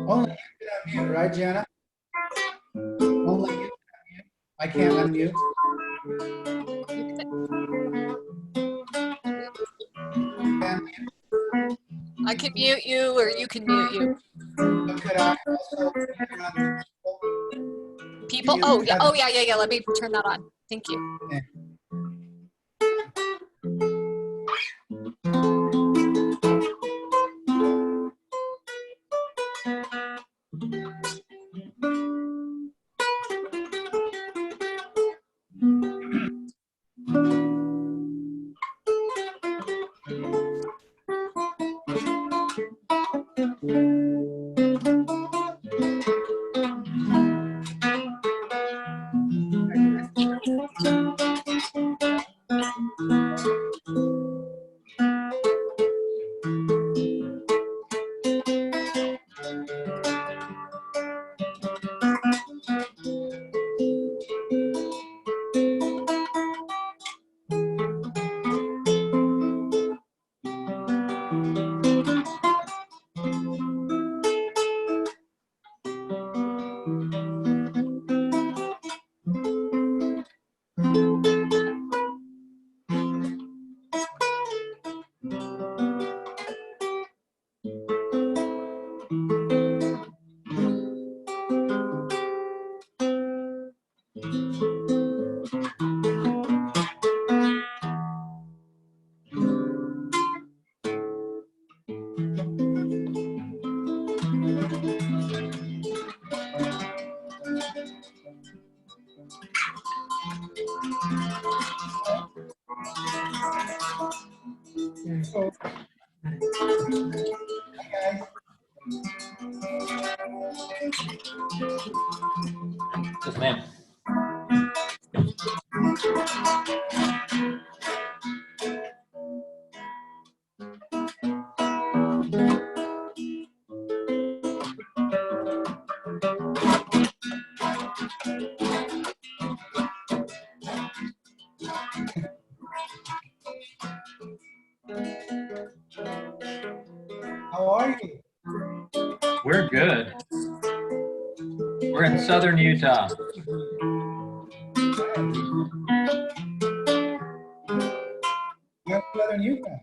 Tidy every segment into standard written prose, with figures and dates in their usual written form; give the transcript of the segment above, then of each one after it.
Only you can unmute, right, Gianna? Only you can unmute. I can't unmute. I can mute you, or you can mute you. But could I also People? Oh, yeah. Oh, yeah, yeah, yeah. Let me turn that on. Thank you. Yeah. Yes, ma'am. How are you? We're good. We're in southern Utah. You're Southern Utah.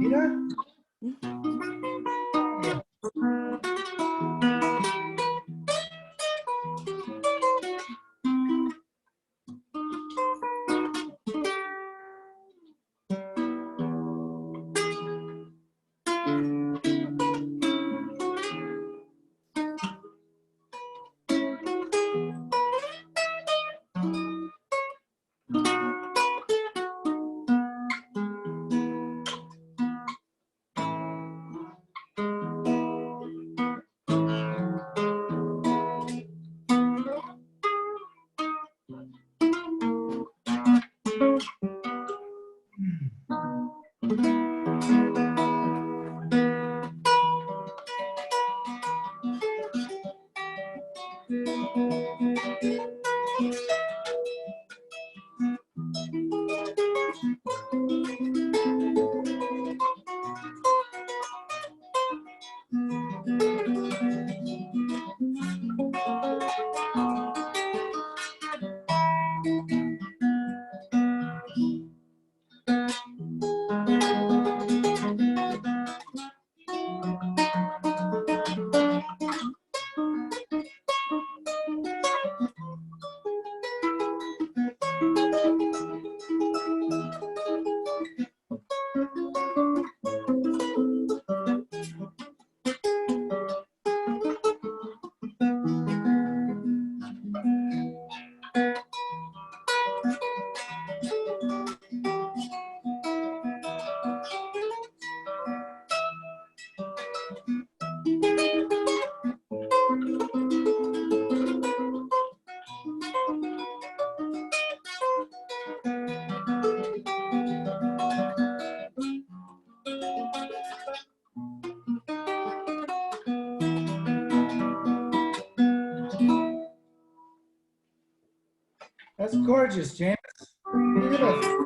Deeda? That's gorgeous, James. Beautiful.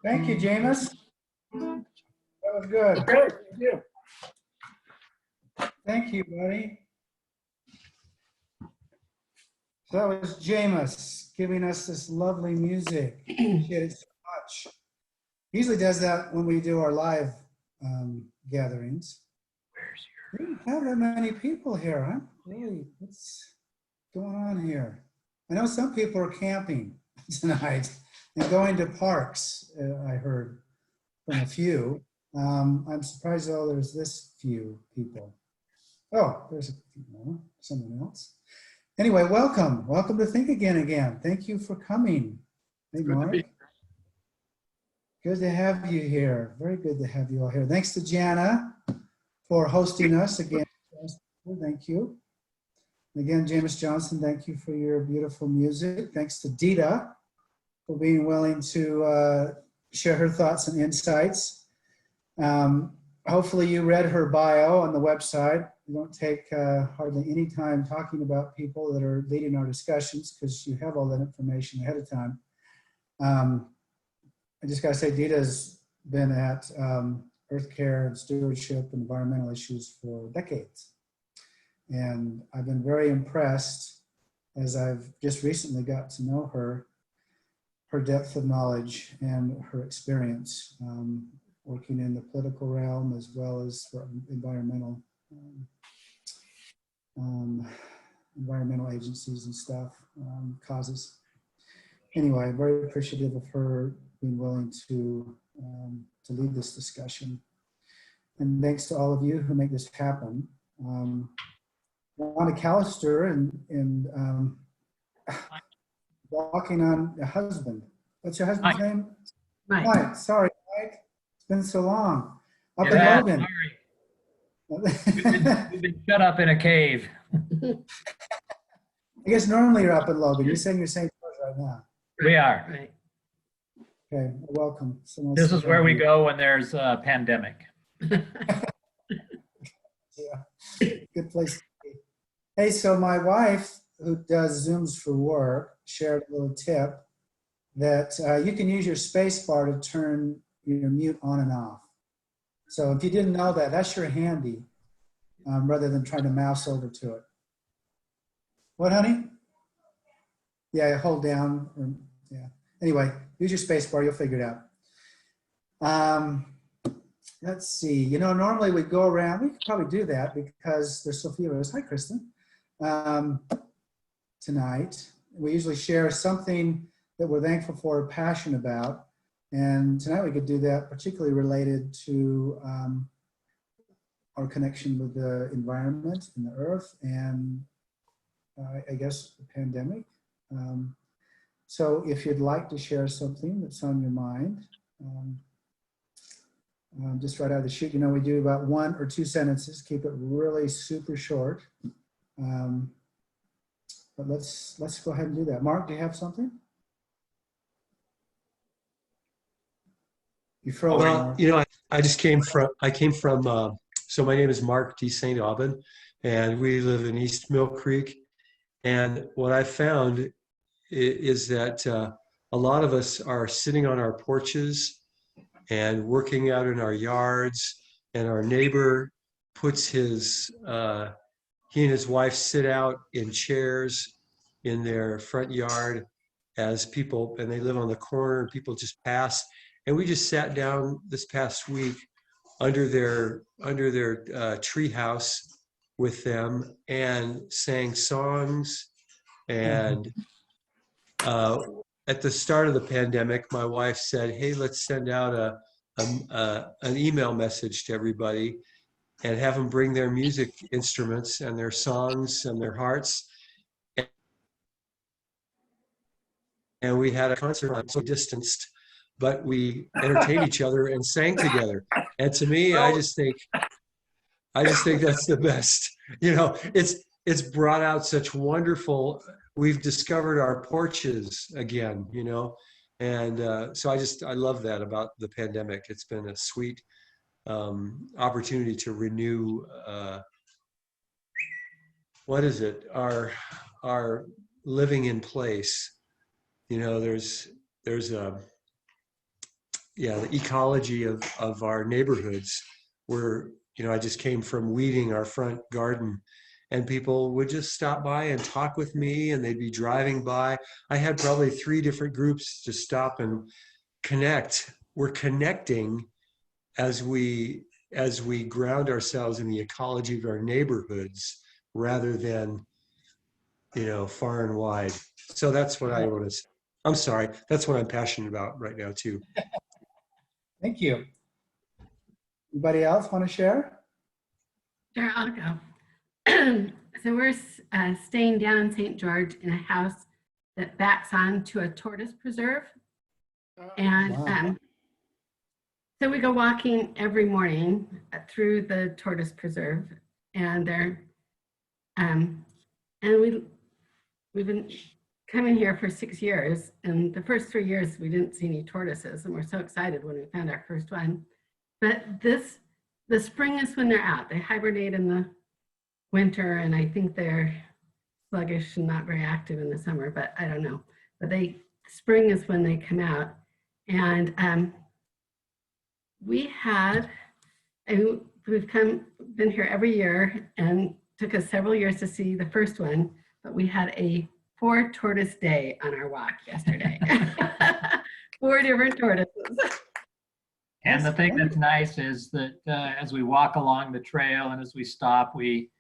Thank you, Jameis. That was good. Okay, thank you. Thank you, buddy. So that was Jameis giving us this lovely music. Appreciate it so much. He usually does that when we do our live gatherings. We don't have that many people here, huh? Really, what's going on here? I know some people are camping tonight and going to parks, I heard from a few. I'm surprised though there's this few people. Oh, there's a few more, someone else. Anyway, welcome. Welcome to Think Again. Thank you for coming. Hey, Good to Mark. be Good to have you here. Very good to have you all here. Thanks to Jana for hosting us again. Thank you. Again, James Johnson, thank you for your beautiful music. Thanks to Deeda for being willing to share her thoughts and insights. Hopefully you read her bio on the website. We don't take hardly any time talking about people that are leading our discussions because you have all that information ahead of time. I just got to say, Deeda's been at Earth Care and Stewardship and environmental issues for decades. And I've been very impressed as I've just recently got to know her depth of knowledge and her experience working in the political realm as well as for environmental agencies and stuff, causes. Anyway, I'm very appreciative of her being willing to lead this discussion. And thanks to all of you who make this happen. Ron Callister and walking on a husband. What's your husband's name? Mike. Sorry, Mike. It's been so long. Up in Logan. Sorry. We've been shut up in a cave. I guess normally you're up in Logan. You're saying you're St. George right now. We are. Right. Okay, welcome. This is where we go when there's a pandemic. Yeah, good place to be. Hey, so my wife, who does Zooms for work, shared a little tip that you can use your space bar to turn your mute on and off. So if you didn't know that, that's your handy, rather than trying to mouse over to it. What, honey? Yeah, hold down. Yeah. Anyway, use your space bar, you'll figure it out. Let's see, you know, normally we go around, we could probably do that because there's so few of us. Hi, Kristen. Tonight, we usually share something that we're thankful for or passionate about. And tonight we could do that particularly related to our connection with the environment and the earth and I guess the pandemic. So if you'd like to share something that's on your mind, just right out of the chute, you know, we do about 1 or 2 sentences, keep it really super short. But let's go ahead and do that. Mark, do you have something? You froze. Well, Mark. you know, I came from, so my name is Mark D. St. Aubin, and we live in East Mill Creek. And what I found is that a lot of us are sitting on our porches and working out in our yards, and our neighbor puts his, he and his wife sit out in chairs in their front yard as people, and they live on the corner and people just pass. And we just sat down this past week under their tree house with them and sang songs. And at the start of the pandemic, my wife said, "Hey, let's send out an email message to everybody and have them bring their music instruments and their songs and their hearts." And we had a concert, so distanced, but we entertained each other and sang together. And to me, I just think that's the best. You know, it's brought out such wonderful. We've discovered our porches again, you know, and so I love that about the pandemic. It's been a sweet opportunity to renew. What is it? Our living in place. You know, there's the ecology of our neighborhoods. Where, I just came from weeding our front garden, and people would just stop by and talk with me, and they'd be driving by. I had probably 3 different groups to stop and connect. We're connecting as we ground ourselves in the ecology of our neighborhoods rather than, far and wide. So that's what I want to say. I'm sorry. That's what I'm passionate about right now too. Thank you. Anybody else want to share? Sure, I'll go. So we're staying down St. George in a house that backs on to a tortoise preserve. And Wow. so we go walking every morning through the tortoise preserve, and we've been coming here for 6 years, and the first 3 years we didn't see any tortoises, and we're so excited when we found our first one. But the spring is when they're out. They hibernate in the winter, and I think they're sluggish and not very active in the summer, but I don't know. But spring is when they come out. And we've been here every year, and took us several years to see the first one, but we had a 4 tortoise day on our walk yesterday. 4 different tortoises. And the thing that's nice is that as we walk along the trail and as we stop, we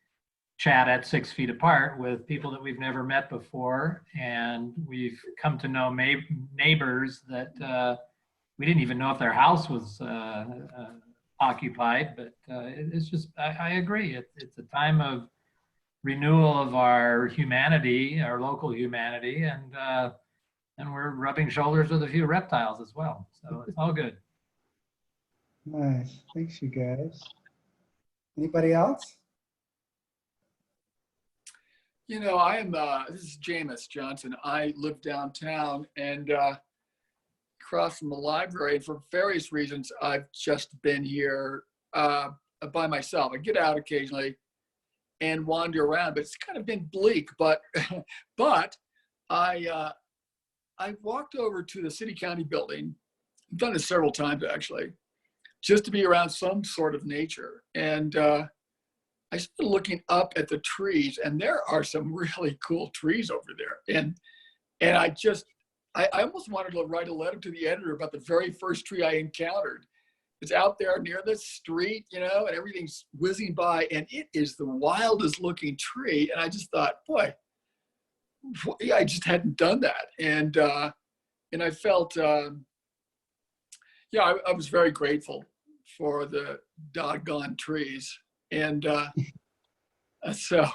chat at 6 feet apart with people that we've never met before. And we've come to know neighbors that we didn't even know if their house was occupied. But it's just, I agree. It's a time of renewal of our humanity, our local humanity. And we're rubbing shoulders with a few reptiles as well. So it's all good. Nice. Thanks, you guys. Anybody else? This is Jameis Johnson. I live downtown and across from the library. And for various reasons, I've just been here by myself. I get out occasionally and wander around, but it's kind of been bleak. But I walked over to the city county building. I've done it several times actually, just to be around some sort of nature. And I started looking up at the trees, and there are some really cool trees over there. And I almost wanted to write a letter to the editor about the very first tree I encountered. It's out there near the street, and everything's whizzing by, and it is the wildest looking tree. And I just thought, boy, I just hadn't done that. And I felt, I was very grateful for the doggone trees. And so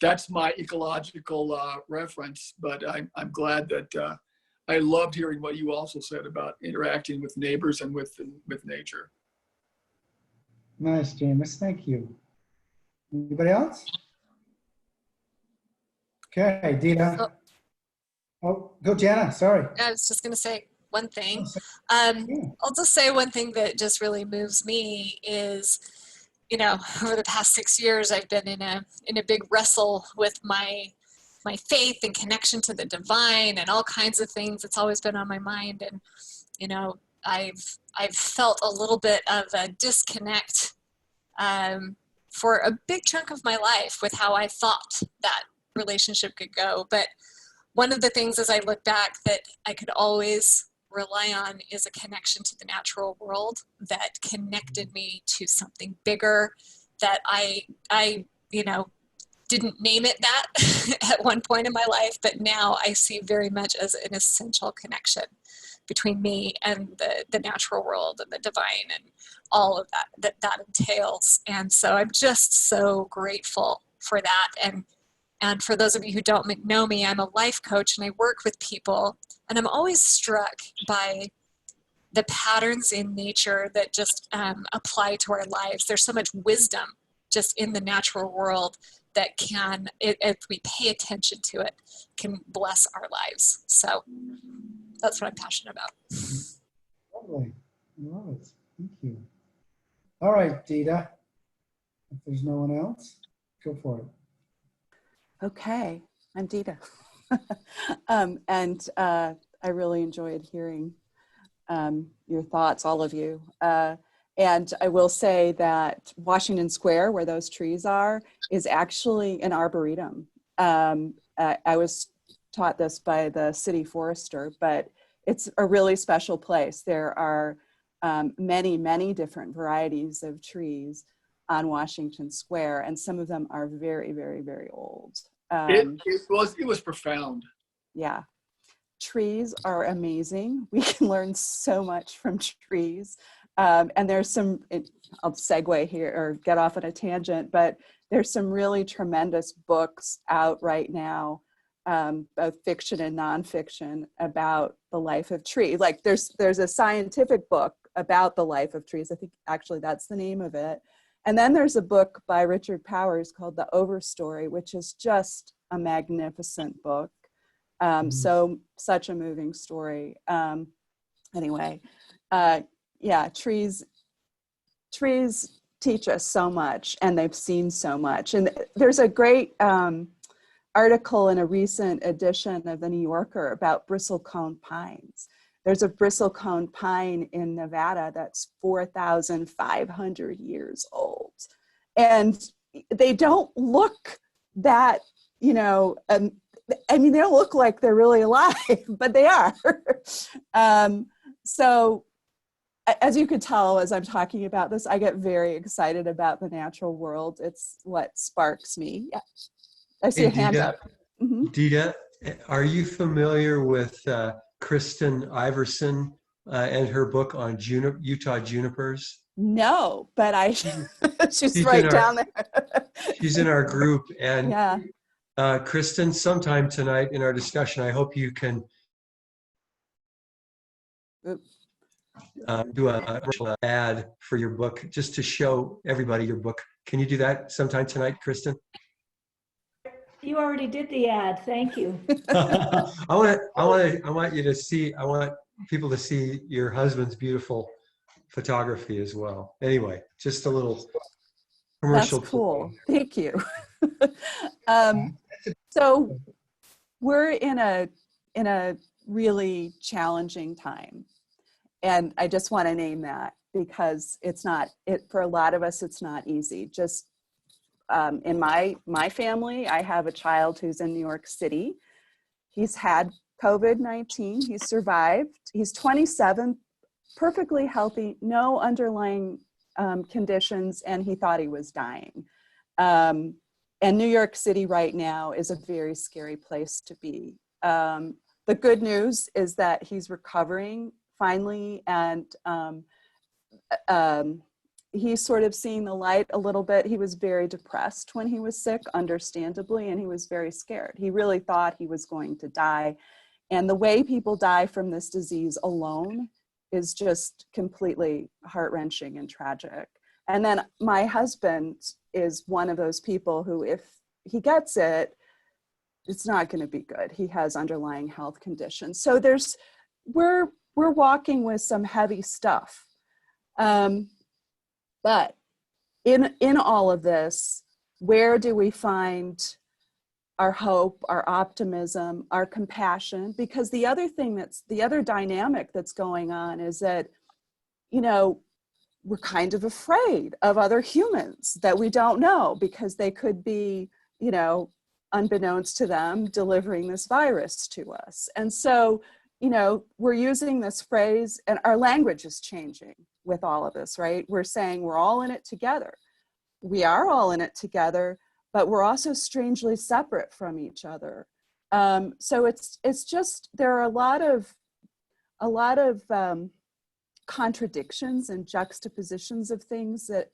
that's my ecological reference. But I'm glad that I loved hearing what you also said about interacting with neighbors and with nature. Nice, James. Thank you. Anybody else? Okay, Deeda. Oh, go Jana. Sorry. I was just going to say one thing. Yeah. I'll just say one thing that just really moves me is, over the past 6 years, I've been in a big wrestle with my faith and connection to the divine and all kinds of things. It's always been on my mind. And, I've felt a little bit of a disconnect for a big chunk of my life with how I thought that relationship could go. But one of the things as I look back that I could always rely on is a connection to the natural world that connected me to something bigger that I didn't name it that at one point in my life, but now I see very much as an essential connection between me and the natural world and the divine and all of that entails. And so I'm just so grateful for that. And for those of you who don't know me, I'm a life coach and I work with people, and I'm always struck by the patterns in nature that just apply to our lives. There's so much wisdom just in the natural world that can, if we pay attention to it, can bless our lives. So that's what I'm passionate about. Lovely. I love it. Thank you. All right, Deeda. If there's no one else, go for it. Okay, I'm Deeda. I really enjoyed hearing your thoughts, all of you. And I will say that Washington Square, where those trees are, is actually an arboretum. I was taught this by the city forester, but it's a really special place. There are many, many different varieties of trees on Washington Square, and some of them are very, very, very old. It was profound. Yeah. Trees are amazing. We can learn so much from trees. And there's some, I'll segue here or get off on a tangent, but there's some really tremendous books out right now, both fiction and nonfiction, about the life of trees. Like there's a scientific book about the life of trees. I think actually that's the name of it. And then there's a book by Richard Powers called The Overstory, which is just a magnificent book. So such a moving story. Anyway, yeah, trees teach us so much, and they've seen so much. And there's a great article in a recent edition of the New Yorker about bristlecone pines. There's a bristlecone pine in Nevada that's 4,500 years old. And they don't look that, you know, I mean, they don't look like they're really alive, but they are. So as you could tell, as I'm talking about this, I get very excited about the natural world. It's what sparks me. Yeah. I see a hand up. Mm-hmm. Deeda, are you familiar with Kristen Iverson and her book on Utah junipers? No, but she's right down there. She's in our group, and yeah. Kristen, sometime tonight in our discussion, I hope you can do a ad for your book, just to show everybody your book. Can you do that sometime tonight, Kristen? You already did the ad. Thank you. I want you to see. I want people to see your husband's beautiful photography as well. Anyway, just a little commercial. That's cool. Thank you. So we're in a really challenging time, and I just want to name that because for a lot of us, it's not easy. Just in my family, I have a child who's in New York City. He's had COVID-19. He's survived. He's 27, perfectly healthy, no underlying conditions, and he thought he was dying. And New York City right now is a very scary place to be. The good news is that he's recovering finally, and he's sort of seeing the light a little bit. He was very depressed when he was sick, understandably, and he was very scared. He really thought he was going to die. And the way people die from this disease alone is just completely heart-wrenching and tragic. And then my husband is one of those people who, if he gets it, it's not going to be good. He has underlying health conditions. So we're walking with some heavy stuff. But in all of this, where do we find our hope, our optimism, our compassion? Because the other dynamic that's going on is that, you know, we're kind of afraid of other humans that we don't know, because they could be, you know, unbeknownst to them, delivering this virus to us. And so, you know, we're using this phrase, and our language is changing with all of this, right? We're saying we're all in it together. We are all in it together, but we're also strangely separate from each other. So it's just, there are a lot of contradictions and juxtapositions of things that,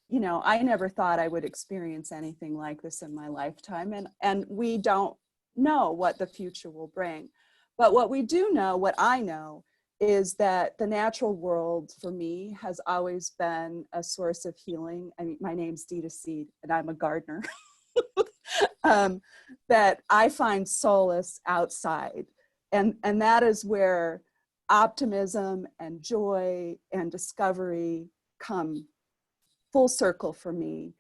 you know, I never thought I would experience anything like this in my lifetime. And we don't know what the future will bring. But what we do know, what I know, is that the natural world for me has always been a source of healing. I mean, my name's Deeda Seed, and I'm a gardener. That I find solace outside. And that is where optimism and joy and discovery come full circle for me.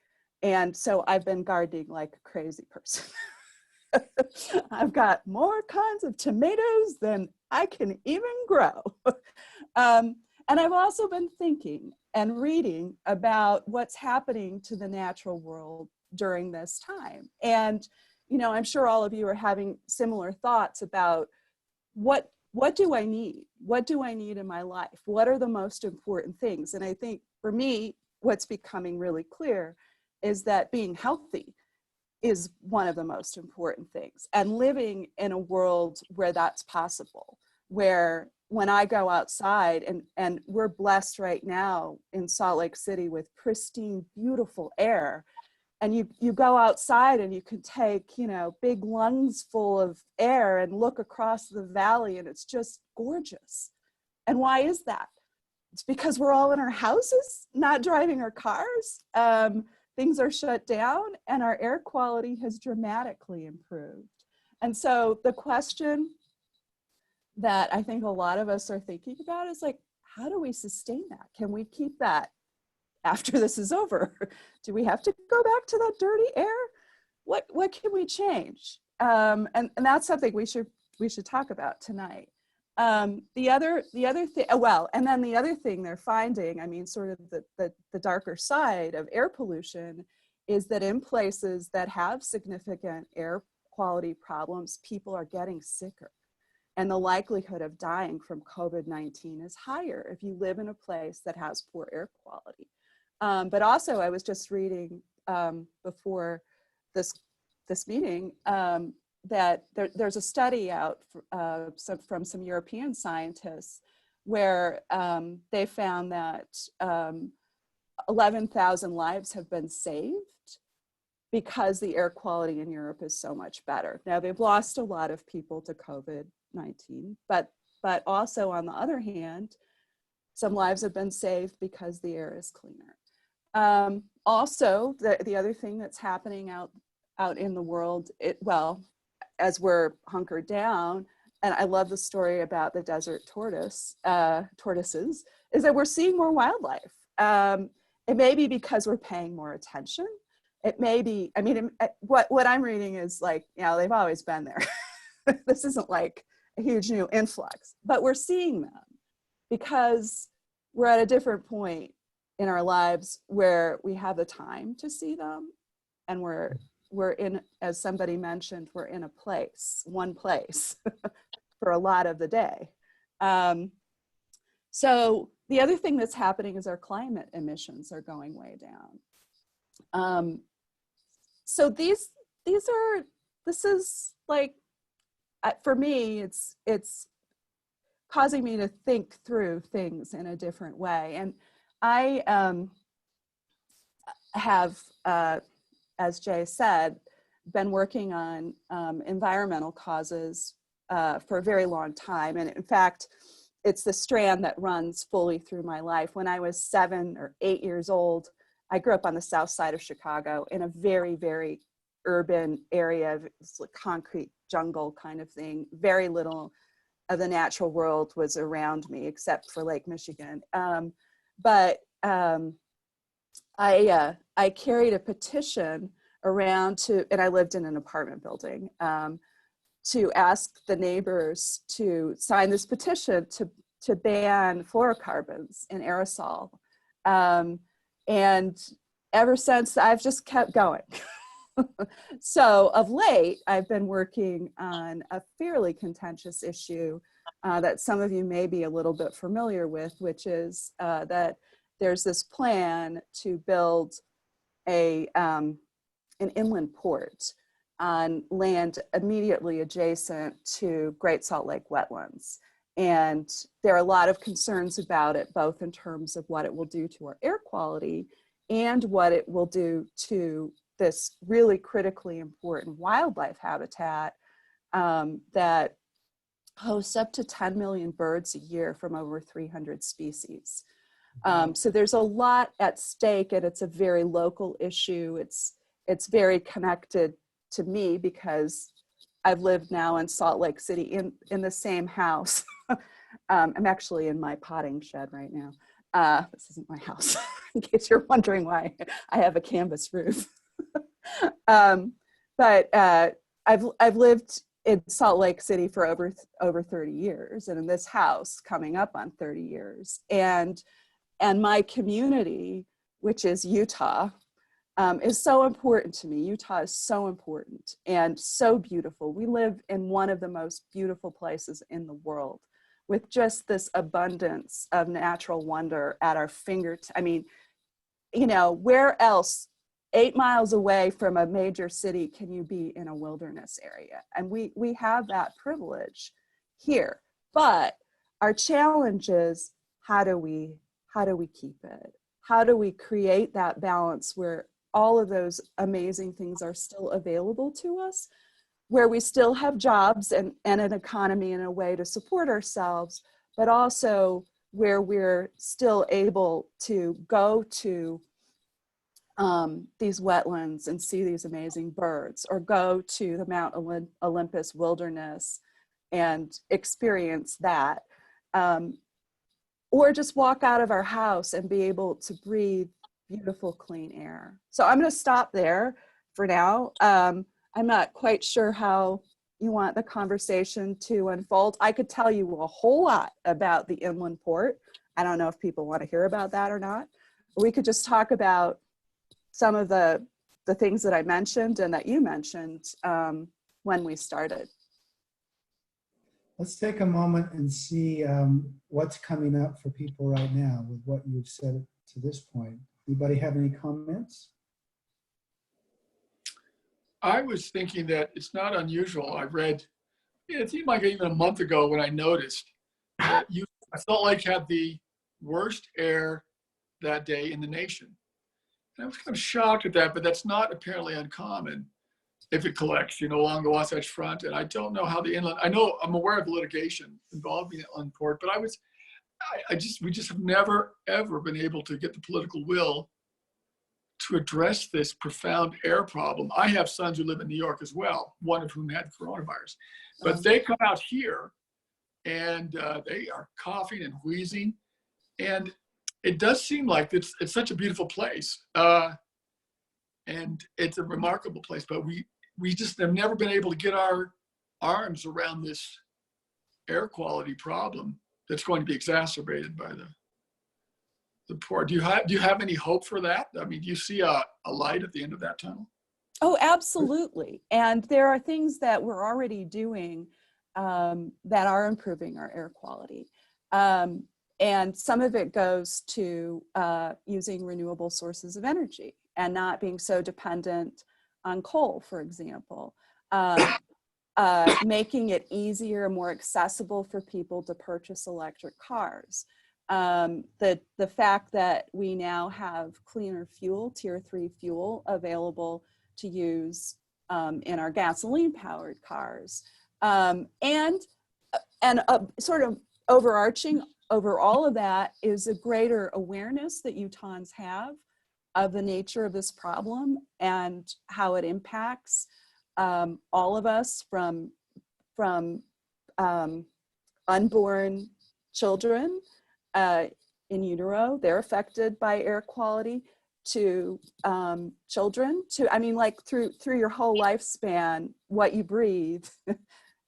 And so I've been gardening like a crazy person. I've got more kinds of tomatoes than I can even grow. And I've also been thinking and reading about what's happening to the natural world during this time. And, you know, I'm sure all of you are having similar thoughts about what do I need? What do I need in my life? What are the most important things? And I think for me, what's becoming really clear is that being healthy is one of the most important things, and living in a world where that's possible, where when I go outside, and we're blessed right now in Salt Lake City with pristine, beautiful air, and you go outside and you can take, you know, big lungs full of air and look across the valley, and it's just gorgeous. And why is that? It's because we're all in our houses, not driving our cars. Things are shut down and our air quality has dramatically improved. And so the question that I think a lot of us are thinking about is like, how do we sustain that? Can we keep that after this is over? Do we have to go back to that dirty air? What can we change? And that's something we should talk about tonight. The other thing, well, and then the other thing they're finding, I mean, sort of the darker side of air pollution is that in places that have significant air quality problems, people are getting sicker. And the likelihood of dying from COVID-19 is higher if you live in a place that has poor air quality. But also, I was just reading before this meeting that there's a study out from some European scientists where they found that 11,000 lives have been saved because the air quality in Europe is so much better. Now, they've lost a lot of people to COVID-19, but also on the other hand, some lives have been saved because the air is cleaner. Also, the other thing that's happening out in the world, as we're hunkered down, and I love the story about the desert tortoises, is that we're seeing more wildlife. It may be because we're paying more attention. It may be, I mean, what I'm reading is like, you know, they've always been there. This isn't like a huge new influx, but we're seeing them because we're at a different point in our lives where we have the time to see them, and we're in, as somebody mentioned, we're in one place for a lot of the day. So the other thing that's happening is our climate emissions are going way down. So this is like, for me, it's causing me to think through things in a different way. And I have, as Jay said, been working on environmental causes for a very long time. And in fact, it's the strand that runs fully through my life. When I was 7 or 8 years old, I grew up on the south side of Chicago in a very, very urban area, it's like concrete jungle kind of thing. Very little of the natural world was around me except for Lake Michigan. But I carried a petition around and I lived in an apartment building, to ask the neighbors to sign this petition to ban fluorocarbons in aerosol. And ever since, I've just kept going. So of late, I've been working on a fairly contentious issue that some of you may be a little bit familiar with, which is that there's this plan to build an inland port on land immediately adjacent to Great Salt Lake wetlands. And there are a lot of concerns about it, both in terms of what it will do to our air quality and what it will do to this really critically important wildlife habitat that hosts up to 10 million birds a year from over 300 species. So there's a lot at stake, and it's a very local issue. It's very connected to me because I've lived now in Salt Lake City in the same house. I'm actually in my potting shed right now. This isn't my house, in case you're wondering why I have a canvas roof. But I've lived in Salt Lake City for over 30 years, and in this house coming up on 30 years. And my community, which is Utah, is so important to me. Utah is so important and so beautiful. We live in one of the most beautiful places in the world with just this abundance of natural wonder at our fingertips. I mean, you know, where else 8 miles away from a major city can you be in a wilderness area? And we have that privilege here. But our challenge is, how do we keep it? How do we create that balance where all of those amazing things are still available to us, where we still have jobs and an economy and a way to support ourselves, but also where we're still able to go to these wetlands and see these amazing birds, or go to the Mount Olympus wilderness and experience that, or just walk out of our house and be able to breathe beautiful, clean air. So I'm going to stop there for now. I'm not quite sure how you want the conversation to unfold. I could tell you a whole lot about the inland port. I don't know if people want to hear about that or not. We could just talk about some of the things that I mentioned and that you mentioned when we started. Let's take a moment and see what's coming up for people right now with what you've said to this point. Anybody have any comments? I was thinking that it's not unusual. I read, I think like even a month ago when I noticed that I felt like had the worst air that day in the nation. And I was kind of shocked at that, but that's not apparently uncommon if it collects, along the Wasatch Front. And I don't know how the inland, I'm aware of the litigation involving the inland port, but we just have never, ever been able to get the political will to address this profound air problem. I have sons who live in New York as well, one of whom had coronavirus. But they come out here and they are coughing and wheezing. And it does seem like it's such a beautiful place. And it's a remarkable place, but we just have never been able to get our arms around this air quality problem that's going to be exacerbated by the port. Do you have any hope for that? I mean, do you see a light at the end of that tunnel? Oh, absolutely. And there are things that we're already doing that are improving our air quality. And some of it goes to using renewable sources of energy and not being so dependent on coal, for example. Making it easier, more accessible for people to purchase electric cars. The fact that we now have cleaner fuel, tier 3 fuel, available to use in our gasoline-powered cars. And sort of overarching over all of that is a greater awareness that Utahns have of the nature of this problem and how it impacts all of us, from unborn children in utero, they're affected by air quality, to children, like through your whole lifespan, what you breathe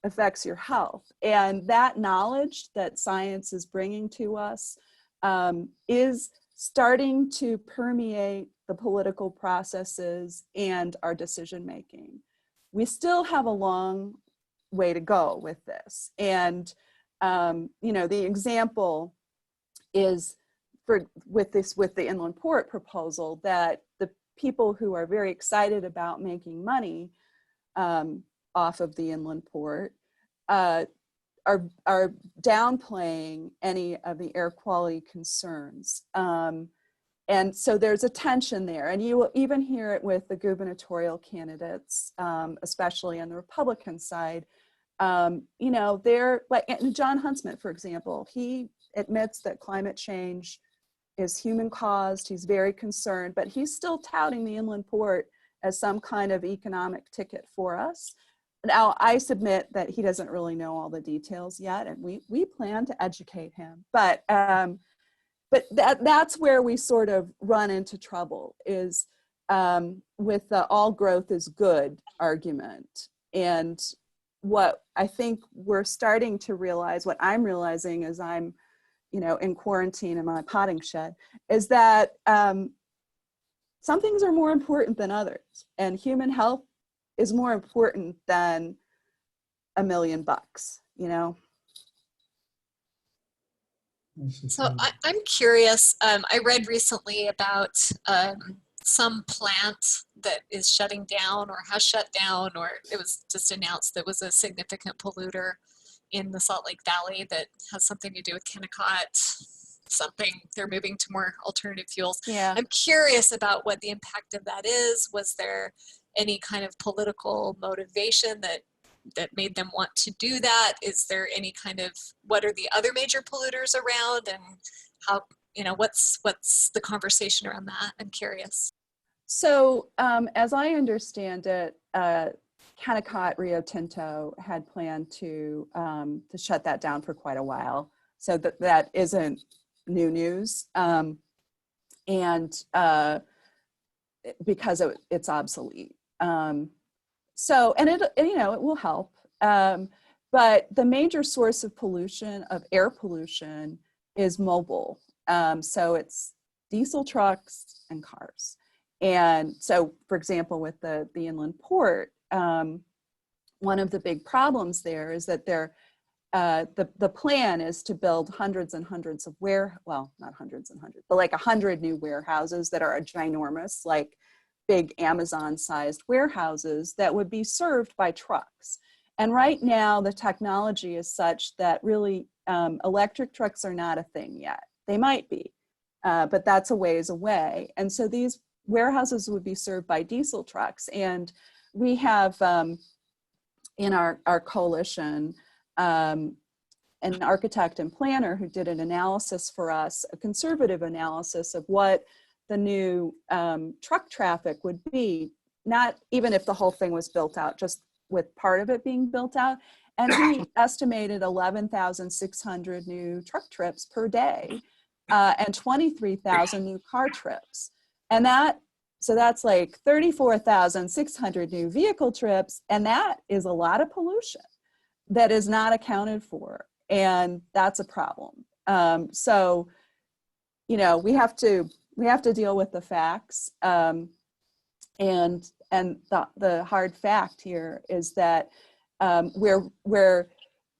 affects your health. And that knowledge that science is bringing to us is starting to permeate the political processes and our decision making. We still have a long way to go with this. And the example is with the inland port proposal, that the people who are very excited about making money off of the inland port are downplaying any of the air quality concerns. And so there's a tension there, and you will even hear it with the gubernatorial candidates, especially on the Republican side. They're like John Huntsman, for example. He admits that climate change is human caused. He's very concerned, but he's still touting the inland port as some kind of economic ticket for us. Now, I submit that he doesn't really know all the details yet, and we plan to educate him. But that's where we sort of run into trouble, is with the all growth is good argument. And what I think we're starting to realize, what I'm realizing as I'm, in quarantine in my potting shed, is that some things are more important than others, and human health is more important than $1 million, So I'm curious. I read recently about some plant that is shutting down or has shut down, or it was just announced that was a significant polluter in the Salt Lake Valley that has something to do with Kennecott, something. They're moving to more alternative fuels. Yeah. I'm curious about what the impact of that is. Was there any kind of political motivation that made them want to do that? Is there any kind of, what are the other major polluters around, and how, what's the conversation around that? I'm curious. So as I understand it, Kennecott Rio Tinto had planned to shut that down for quite a while. So that isn't new news. And because it's obsolete. So, and it will help. But the major source of pollution, of air pollution, is mobile. So it's diesel trucks and cars. And so, for example, with the inland port, one of the big problems there is that the plan is to build hundreds and hundreds of not hundreds and hundreds, but like 100 new warehouses that are ginormous, like big Amazon-sized warehouses that would be served by trucks. And right now, the technology is such that really electric trucks are not a thing yet. They might be, but that's a ways away. And so these warehouses would be served by diesel trucks. And we have in our coalition an architect and planner who did an analysis for us, a conservative analysis of what the new truck traffic would be, not even if the whole thing was built out, just with part of it being built out. And he estimated 11,600 new truck trips per day and 23,000 new car trips. And so that's like 34,600 new vehicle trips. And that is a lot of pollution that is not accounted for. And that's a problem. So, we have to deal with the facts. And the hard fact here is that where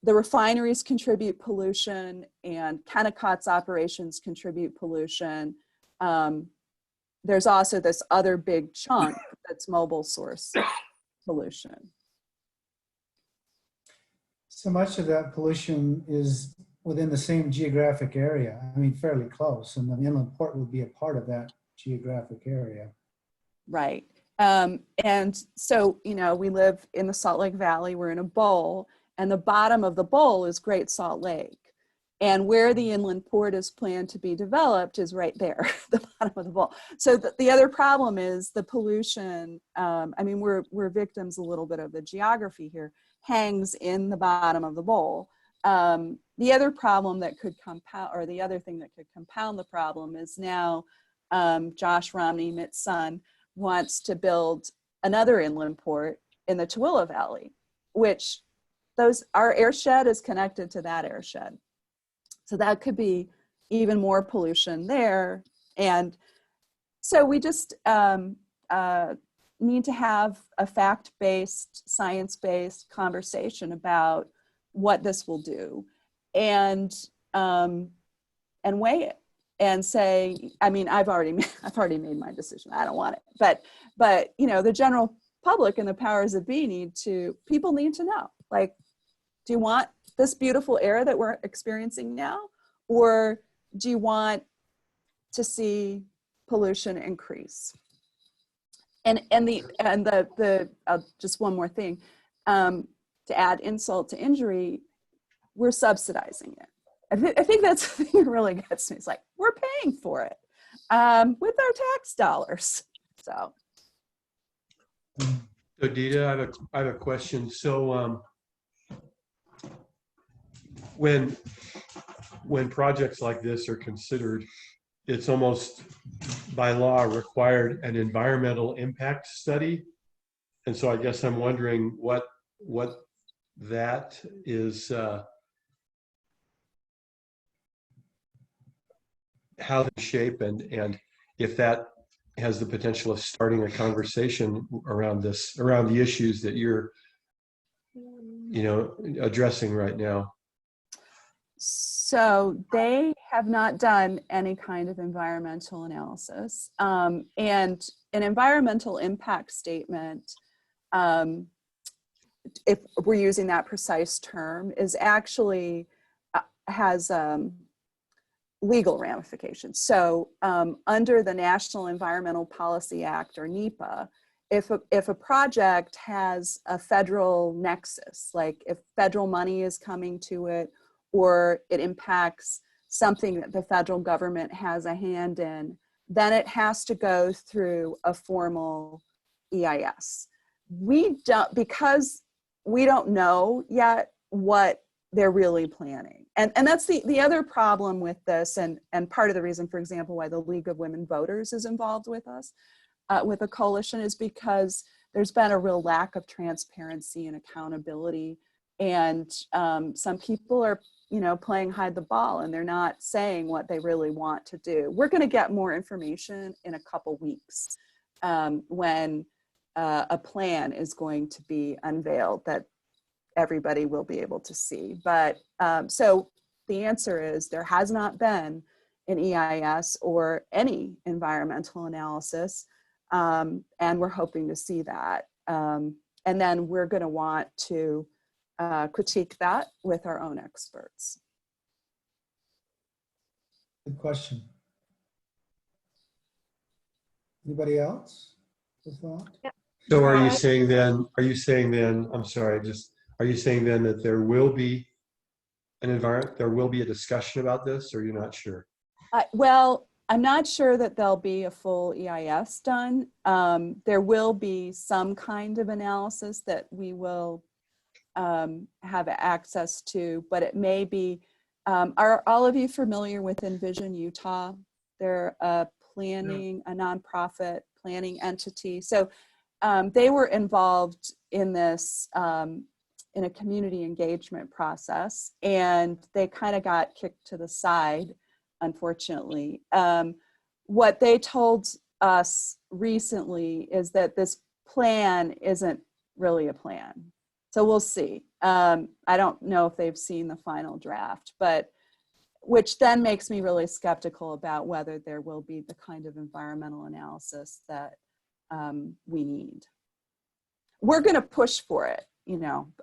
the refineries contribute pollution and Kennecott's operations contribute pollution, there's also this other big chunk that's mobile source pollution. So much of that pollution is within the same geographic area. I mean, fairly close, and the inland port would be a part of that geographic area. Right. And so, we live in the Salt Lake Valley, we're in a bowl, and the bottom of the bowl is Great Salt Lake. And where the inland port is planned to be developed is right there, the bottom of the bowl. So the other problem is the pollution. We're victims a little bit of the geography here, hangs in the bottom of the bowl. The other problem that could compound, or the other thing that could compound the problem is now Josh Romney, Mitt's son, wants to build another inland port in the Tooele Valley, which our airshed is connected to that airshed. So that could be even more pollution there. And so we just need to have a fact-based, science-based conversation about what this will do, and weigh it and say, I've already made my decision. I don't want it. But the general public and the powers that be people need to know, like, do you want this beautiful air that we're experiencing now, or do you want to see pollution increase? And just one more thing, to add insult to injury, we're subsidizing it. I think that's the thing that really gets me. It's like, we're paying for it with our tax dollars. So Deeda, I have a question. So when projects like this are considered, it's almost by law required an environmental impact study. And so I guess I'm wondering what what that is, how they shape, and if that has the potential of starting a conversation around this, around the issues that you're, addressing right now. So they have not done any kind of environmental analysis. And an environmental impact statement, if we're using that precise term, is actually has legal ramifications. So under the National Environmental Policy Act, or NEPA, if a project has a federal nexus, like if federal money is coming to it, or it impacts something that the federal government has a hand in, then it has to go through a formal EIS. We don't, because we don't know yet what they're really planning. And that's the other problem with this, and part of the reason, for example, why the League of Women Voters is involved with us, with a coalition, is because there's been a real lack of transparency and accountability. And some people are, playing hide the ball, and they're not saying what they really want to do. We're going to get more information in a couple weeks when a plan is going to be unveiled that everybody will be able to see. But so the answer is there has not been an EIS or any environmental analysis, and we're hoping to see that. And then we're going to want to critique that with our own experts. Good question. Anybody else? So are you saying then, I'm sorry, are you saying then that there will be a discussion about this, or you're not sure? Well, I'm not sure that there'll be a full EIS done. There will be some kind of analysis that we will have access to, but it may be, are all of you familiar with Envision Utah? They're a nonprofit planning entity. So they were involved in this, in a community engagement process, and they kind of got kicked to the side, unfortunately. What they told us recently is that this plan isn't really a plan. So we'll see. I don't know if they've seen the final draft, but which then makes me really skeptical about whether there will be the kind of environmental analysis that we need. We're going to push for it,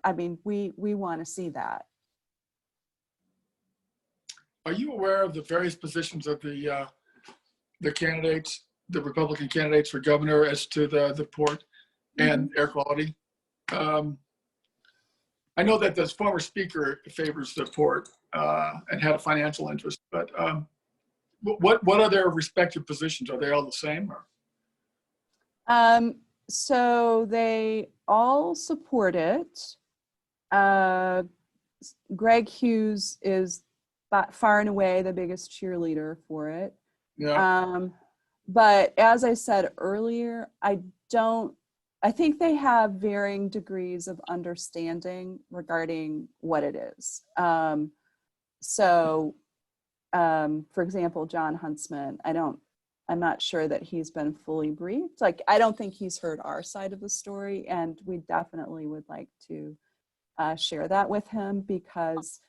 I mean, we want to see that. Are you aware of the various positions of the candidates, the Republican candidates for governor, as to the port and air quality? I know that this former speaker favors the port and had a financial interest, but what are their respective positions? Are they all the same? Or? So they all support it. Greg Hughes is far and away the biggest cheerleader for it. Yeah. But as I said earlier, I think they have varying degrees of understanding regarding what it is. So, for example, John Huntsman, I'm not sure that he's been fully briefed. Like, I don't think he's heard our side of the story, and we definitely would like to share that with him, because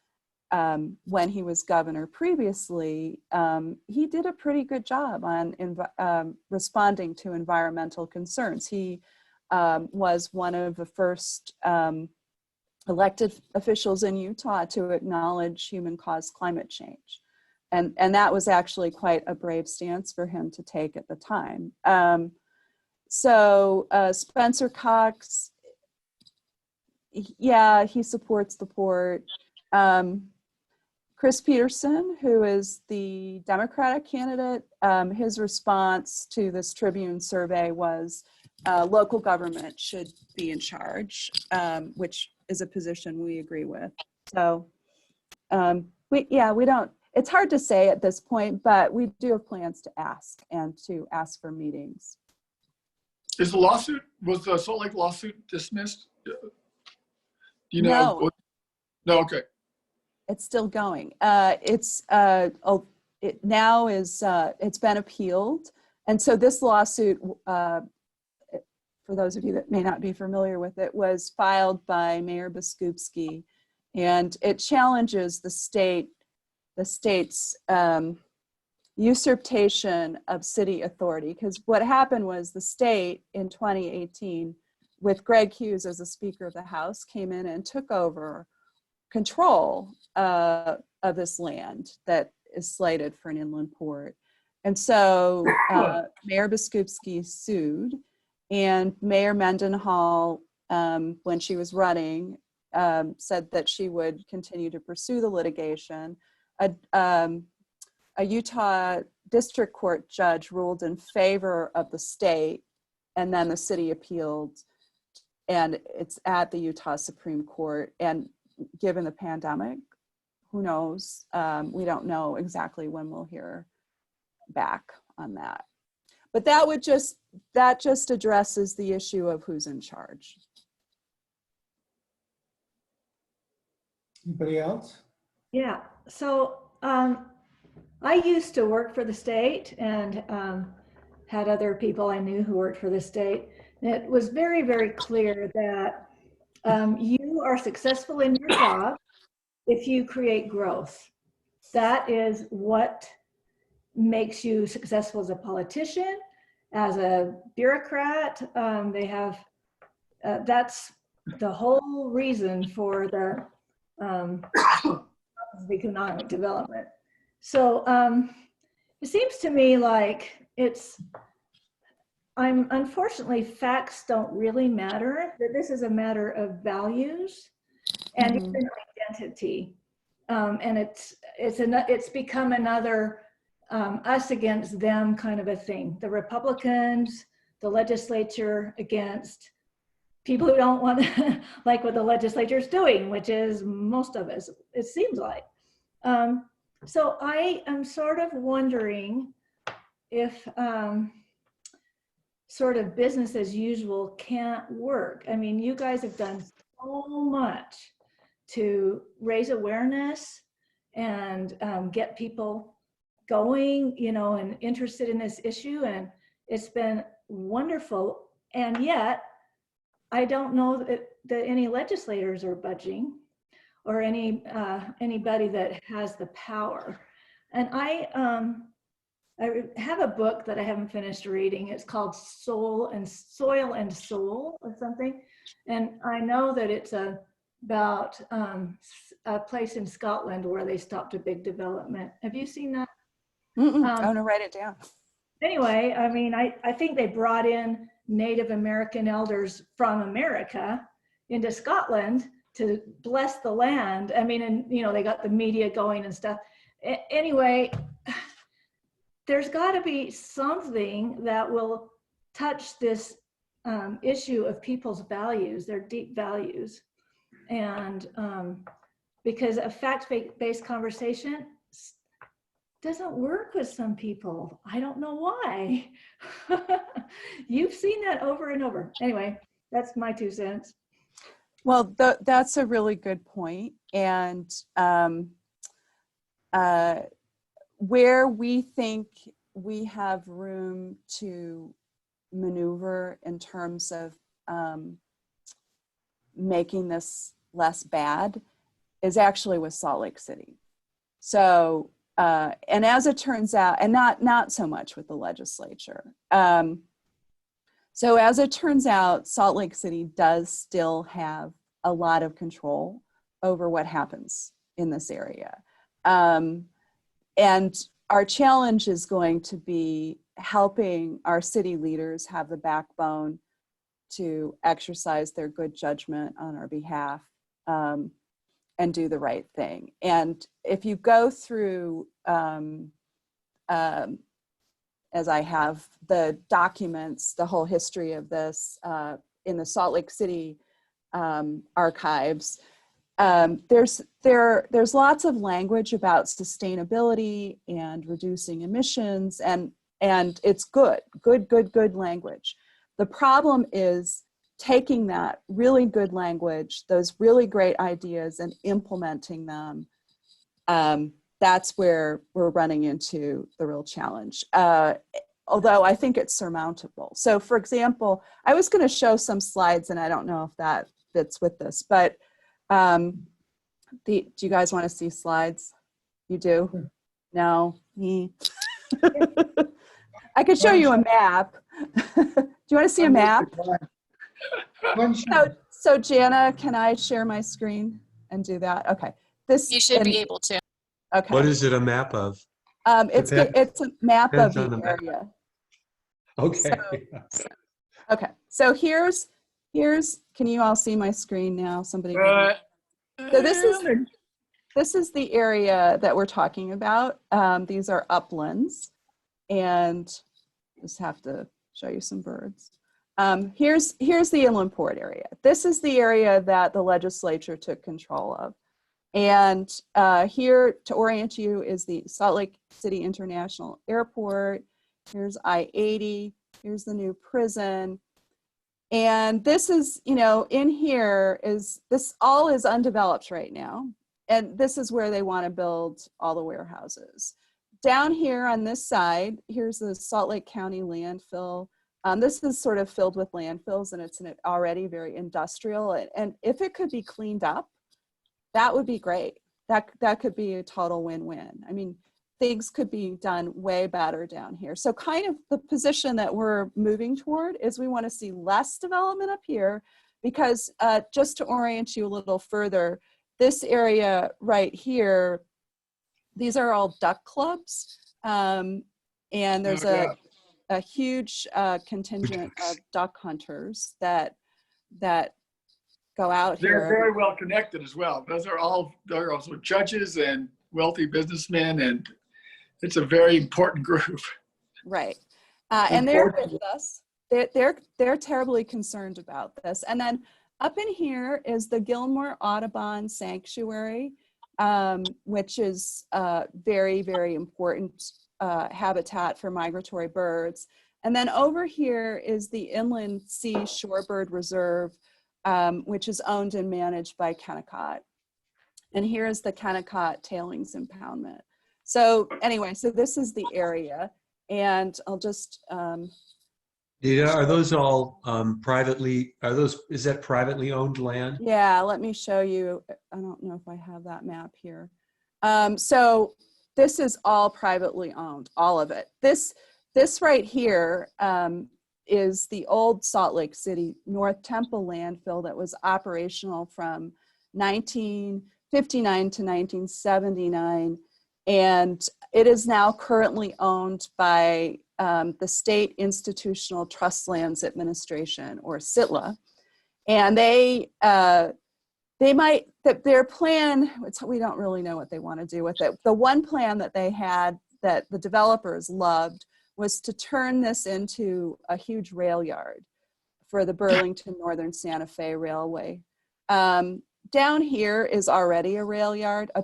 when he was governor previously, he did a pretty good job on responding to environmental concerns. He was one of the first elected officials in Utah to acknowledge human-caused climate change. And that was actually quite a brave stance for him to take at the time. So Spencer Cox, yeah, he supports the port. Chris Peterson, who is the Democratic candidate, his response to this Tribune survey was local government should be in charge, which is a position we agree with. So we don't, it's hard to say at this point, but we do have plans to ask for meetings. Was the Salt Lake lawsuit dismissed? Do you know? No. No, okay. It's still going. It now is, it's been appealed. And so this lawsuit, for those of you that may not be familiar with it, was filed by Mayor Biskupski, and it challenges the state's usurpation of city authority. Because what happened was the state in 2018, with Greg Hughes as the Speaker of the House, came in and took over control of this land that is slated for an inland port. And so Mayor Biskupski sued, and Mayor Mendenhall, when she was running, said that she would continue to pursue the litigation. A Utah District Court judge ruled in favor of the state, and then the city appealed, and it's at the Utah Supreme Court. And given the pandemic, who knows? We don't know exactly when we'll hear back on that. But that just addresses the issue of who's in charge. Anybody else? Yeah, so I used to work for the state and had other people I knew who worked for the state. And it was very, very clear that you are successful in your job if you create growth. That is what makes you successful as a politician, as a bureaucrat. They have, that's the whole reason for the economic development. So it seems to me like unfortunately, facts don't really matter, that this is a matter of values and even identity. And it's become another us against them kind of a thing. The Republicans, the legislature against people who don't want to like what the legislature is doing, which is most of us, it seems like. So I am sort of wondering if sort of business as usual can't work. I mean, you guys have done so much to raise awareness and get people going, and interested in this issue. And it's been wonderful. And yet, I don't know that any legislators are budging, or anybody that has the power. And I have a book that I haven't finished reading. It's called Soil and Soul or something. And I know that it's about a place in Scotland where they stopped a big development. Have you seen that? I want to write it down. Anyway, I mean, I think they brought in Native American elders from America into Scotland to bless the land. I mean, and they got the media going and stuff. Anyway, there's got to be something that will touch this issue of people's values, their deep values. And because a fact-based conversation doesn't work with some people. I don't know why. You've seen that over and over. Anyway, that's my 2 cents. Well, that's a really good point. And where we think we have room to maneuver in terms of making this less bad is actually with Salt Lake City. So, and as it turns out, and not so much with the legislature. So as it turns out, Salt Lake City does still have a lot of control over what happens in this area. And our challenge is going to be helping our city leaders have the backbone to exercise their good judgment on our behalf and do the right thing. And if you go through, as I have, the documents, the whole history of this in the Salt Lake City archives, there's lots of language about sustainability and reducing emissions, and it's good language. The problem is taking that really good language, those really great ideas, and implementing them, that's where we're running into the real challenge. Although I think it's surmountable. So for example, I was going to show some slides, and I don't know if that fits with this, but do you guys want to see slides? You do? No? I could show you a map. Do you want to see a map? So Jana, can I share my screen and do that? Okay. You should be able to. Okay. What is it a map of? It's a map of Depends on the the map. area. Okay. Okay. So here's, can you all see my screen now? Somebody. So this is the area that we're talking about. These are uplands, and just have to show you some birds. Here's the inland port area. This is the area that the legislature took control of. And here, to orient you, is the Salt Lake City International Airport. Here's I-80. Here's the new prison. And this is, in here this all is undeveloped right now. And this is where they want to build all the warehouses. Down here on this side, here's the Salt Lake County landfill. This is sort of filled with landfills, and it's already very industrial. And if it could be cleaned up, that would be great. That could be a total win-win. I mean, things could be done way better down here. So kind of the position that we're moving toward is we want to see less development up here, because just to orient you a little further, this area right here, these are all duck clubs. And there's a huge contingent of duck hunters that go out here. They're very well connected as well. They're also judges and wealthy businessmen, and it's a very important group. Right. And they're with us. They're terribly concerned about this. And then up in here is the Gilmore Audubon Sanctuary, which is very, very important habitat for migratory birds. And then over here is the Inland Sea Shorebird Reserve, which is owned and managed by Kennecott. And here's the Kennecott Tailings Impoundment. So anyway, so this is the area, and I'll just Deeda, are those all is that privately owned land? Yeah, let me show you. I don't know if I have that map here. So this is all privately owned, all of it. This right here is the old Salt Lake City North Temple landfill that was operational from 1959 to 1979. And it is now currently owned by the State Institutional Trust Lands Administration, or SITLA. And their plan, we don't really know what they want to do with it. The one plan that they had that the developers loved was to turn this into a huge rail yard for the Burlington Northern Santa Fe Railway. Down here is already a rail yard, an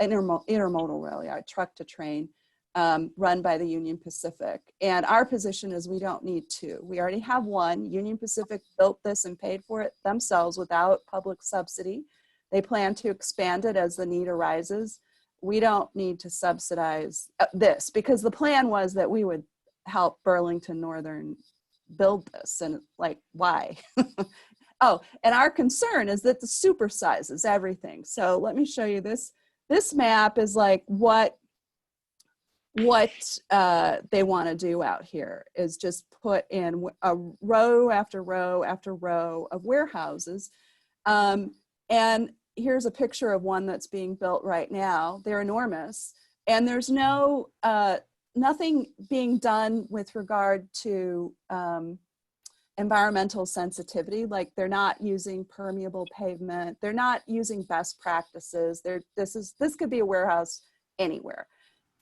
intermodal rail yard, truck to train, run by the Union Pacific. And our position is we don't need two. We already have one. Union Pacific built this and paid for it themselves without public subsidy. They plan to expand it as the need arises. We don't need to subsidize this, because the plan was that we would help Burlington Northern build this, and like, why? Oh, and our concern is that the supersizes everything. So let me show you this. This map is like what they want to do out here is just put in a row after row after row of warehouses. And here's a picture of one that's being built right now. They're enormous. And there's nothing being done with regard to environmental sensitivity. Like, they're not using permeable pavement. They're not using best practices. This could be a warehouse anywhere.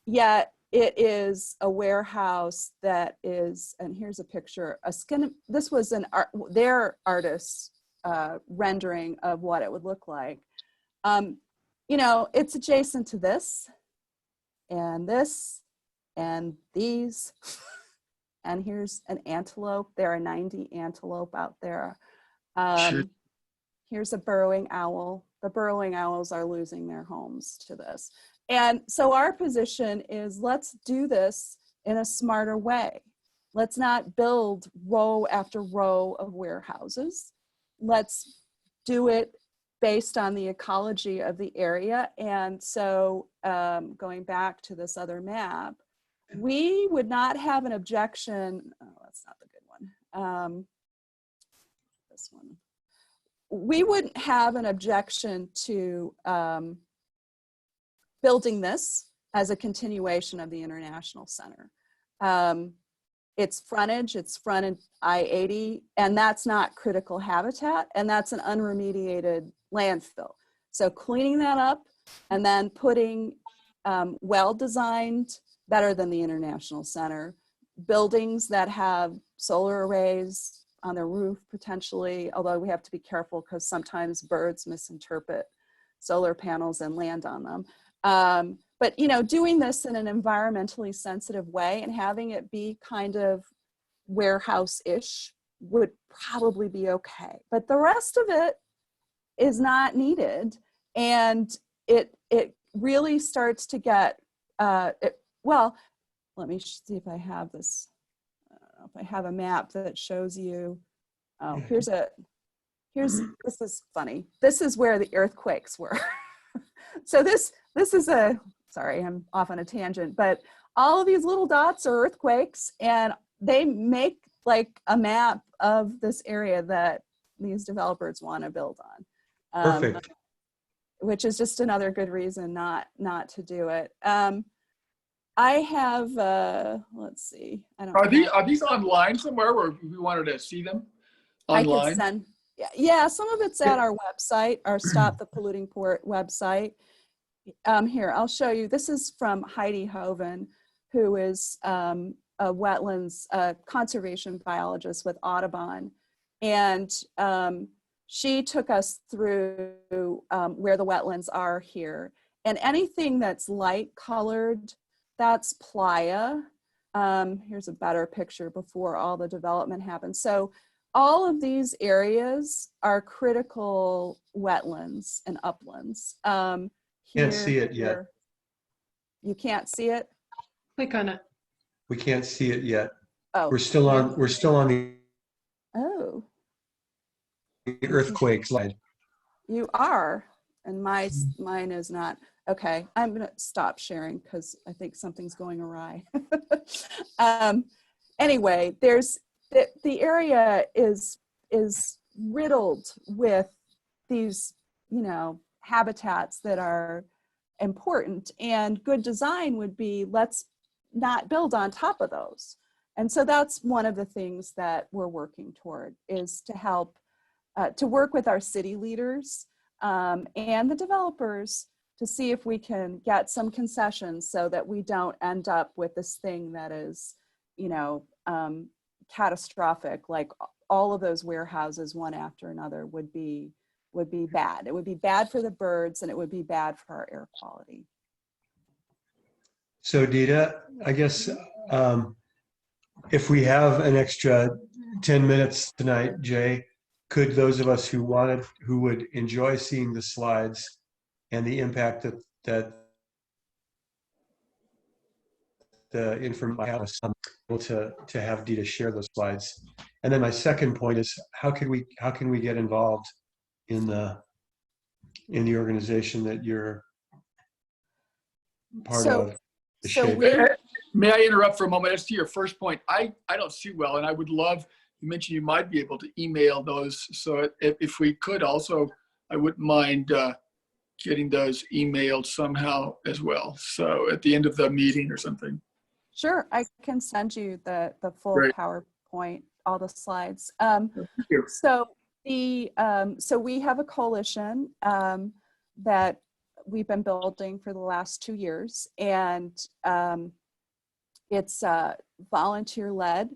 Yet it is a warehouse that is, and here's a picture, this was their artist's rendering of what it would look like. It's adjacent to this and these. And here's an antelope. There are 90 antelope out there. Sure. Here's a burrowing owl. The burrowing owls are losing their homes to this. And so our position is, let's do this in a smarter way. Let's not build row after row of warehouses. Let's do it based on the ecology of the area. And so going back to this other map, we would not have an objection. Oh, that's not the good one. This one. We wouldn't have an objection to building this as a continuation of the International Center. It's frontage, it's fronted I-80, and that's not critical habitat, and that's an unremediated landfill. So cleaning that up and then putting well-designed, better than the International Center, buildings that have solar arrays on their roof potentially, although we have to be careful because sometimes birds misinterpret solar panels and land on them. But you know, doing this in an environmentally sensitive way and having it be kind of warehouse-ish would probably be okay. But the rest of it is not needed, and it really starts to get well. Let me see if I have this. I don't know if I have a map that shows you. Oh, this is funny. This is where the earthquakes were. So this is a, sorry, I'm off on a tangent, but all of these little dots are earthquakes, and they make like a map of this area that these developers want to build on. Perfect. Which is just another good reason not to do it. I have, let's see. I don't know. Are these online somewhere where we wanted to see them online? I can send, yeah, some of it's at our website, our Stop the Polluting Port website. Here, I'll show you. This is from Heidi Hoven, who is a wetlands conservation biologist with Audubon. And she took us through where the wetlands are here. And anything that's light colored, that's playa. Here's a better picture before all the development happened. So all of these areas are critical wetlands and uplands. Can't see it yet. You can't see it? Click on it. We can't see it yet. Oh. We're still on the Oh, earthquake slide. you are, and mine is not. Okay, I'm gonna stop sharing because I think something's going awry. Anyway, there's the area is riddled with these, you know, habitats that are important, and good design would be, let's not build on top of those. And so that's one of the things that we're working toward, is to help to work with our city leaders and the developers to see if we can get some concessions so that we don't end up with this thing that is, you know, catastrophic. Like all of those warehouses one after another would be bad. It would be bad for the birds, and it would be bad for our air quality. So Deeda, I guess if we have an extra 10 minutes tonight, Jay, could those of us who would enjoy seeing the slides and the impact that the information has, able to have Deeda share those slides. And then my second point is, how can we get involved in the organization that you're part of? May I interrupt for a moment? As to your first point, I don't see well, and I would love, you mentioned you might be able to email those. So if we could also, I wouldn't mind getting those emailed somehow as well. So at the end of the meeting or something. Sure, I can send you the full Great. PowerPoint, all the slides. Thank you. So so we have a coalition that we've been building for the last 2 years, and it's volunteer-led.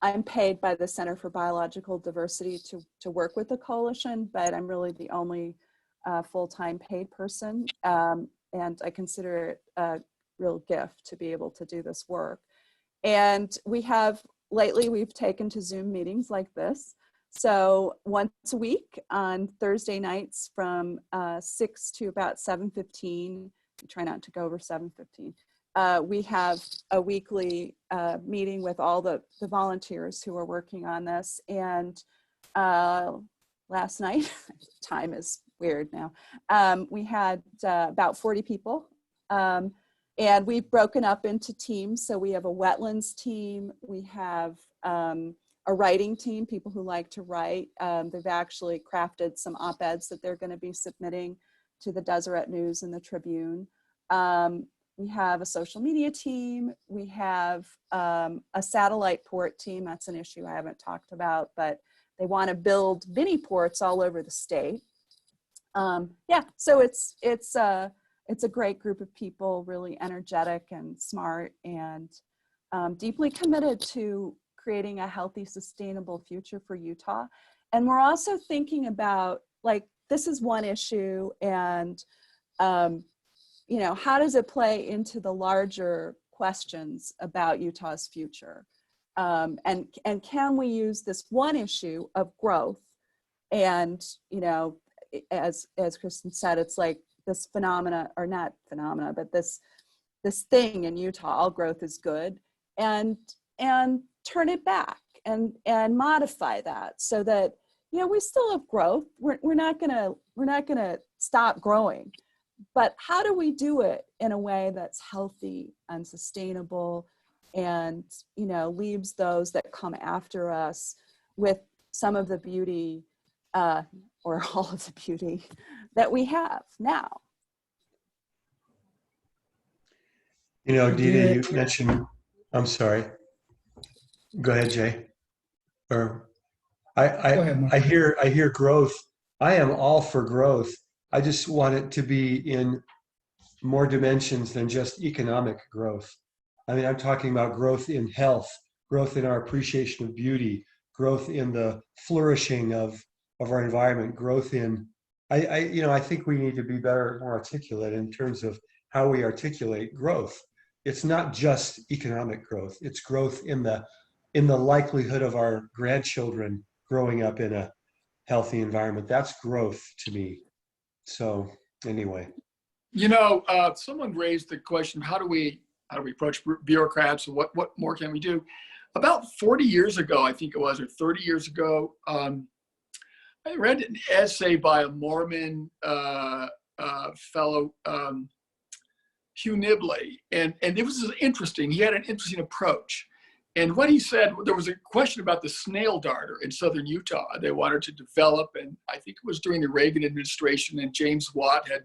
I'm paid by the Center for Biological Diversity to work with the coalition, but I'm really the only full-time paid person, and I consider it a real gift to be able to do this work. And lately we've taken to Zoom meetings like this So once a week on Thursday nights from 6 to about 7:15, we try not to go over 7:15. We have a weekly meeting with all the volunteers who are working on this. And last night, time is weird now, we had about 40 people. And we've broken up into teams. So we have a wetlands team. We have a writing team, people who like to write. They've actually crafted some op-eds that they're going to be submitting to the Deseret News and the Tribune. We have a social media team. We have a satellite port team. That's an issue I haven't talked about, but they want to build mini ports all over the state. Yeah, so it's a great group of people, really energetic and smart, and deeply committed to creating a healthy, sustainable future for Utah. And we're also thinking about, like, this is one issue, and you know, how does it play into the larger questions about Utah's future? And can we use this one issue of growth? And, you know, as Kristen said, it's like this phenomena, or not phenomena, but this thing in Utah, all growth is good, and turn it back and modify that so that, you know, we still have growth. We're not gonna stop growing, but how do we do it in a way that's healthy and sustainable, and, you know, leaves those that come after us with some of the beauty or all of the beauty that we have now. You know, Deeda, you mentioned, I'm sorry. Go ahead, Jay. Or Go ahead, Mark. I hear growth. I am all for growth. I just want it to be in more dimensions than just economic growth. I mean, I'm talking about growth in health, growth in our appreciation of beauty, growth in the flourishing of our environment, growth in, I think we need to be better, more articulate in terms of how we articulate growth. It's not just economic growth. It's growth in the likelihood of our grandchildren growing up in a healthy environment. That's growth to me. So anyway. You know, someone raised the question, how do we approach bureaucrats, and what more can we do? About 40 years ago, I think it was, or 30 years ago, I read an essay by a Mormon fellow, Hugh Nibley, and it was interesting. He had an interesting approach. And what he said, there was a question about the snail darter in southern Utah. They wanted to develop, and I think it was during the Reagan administration, and James Watt had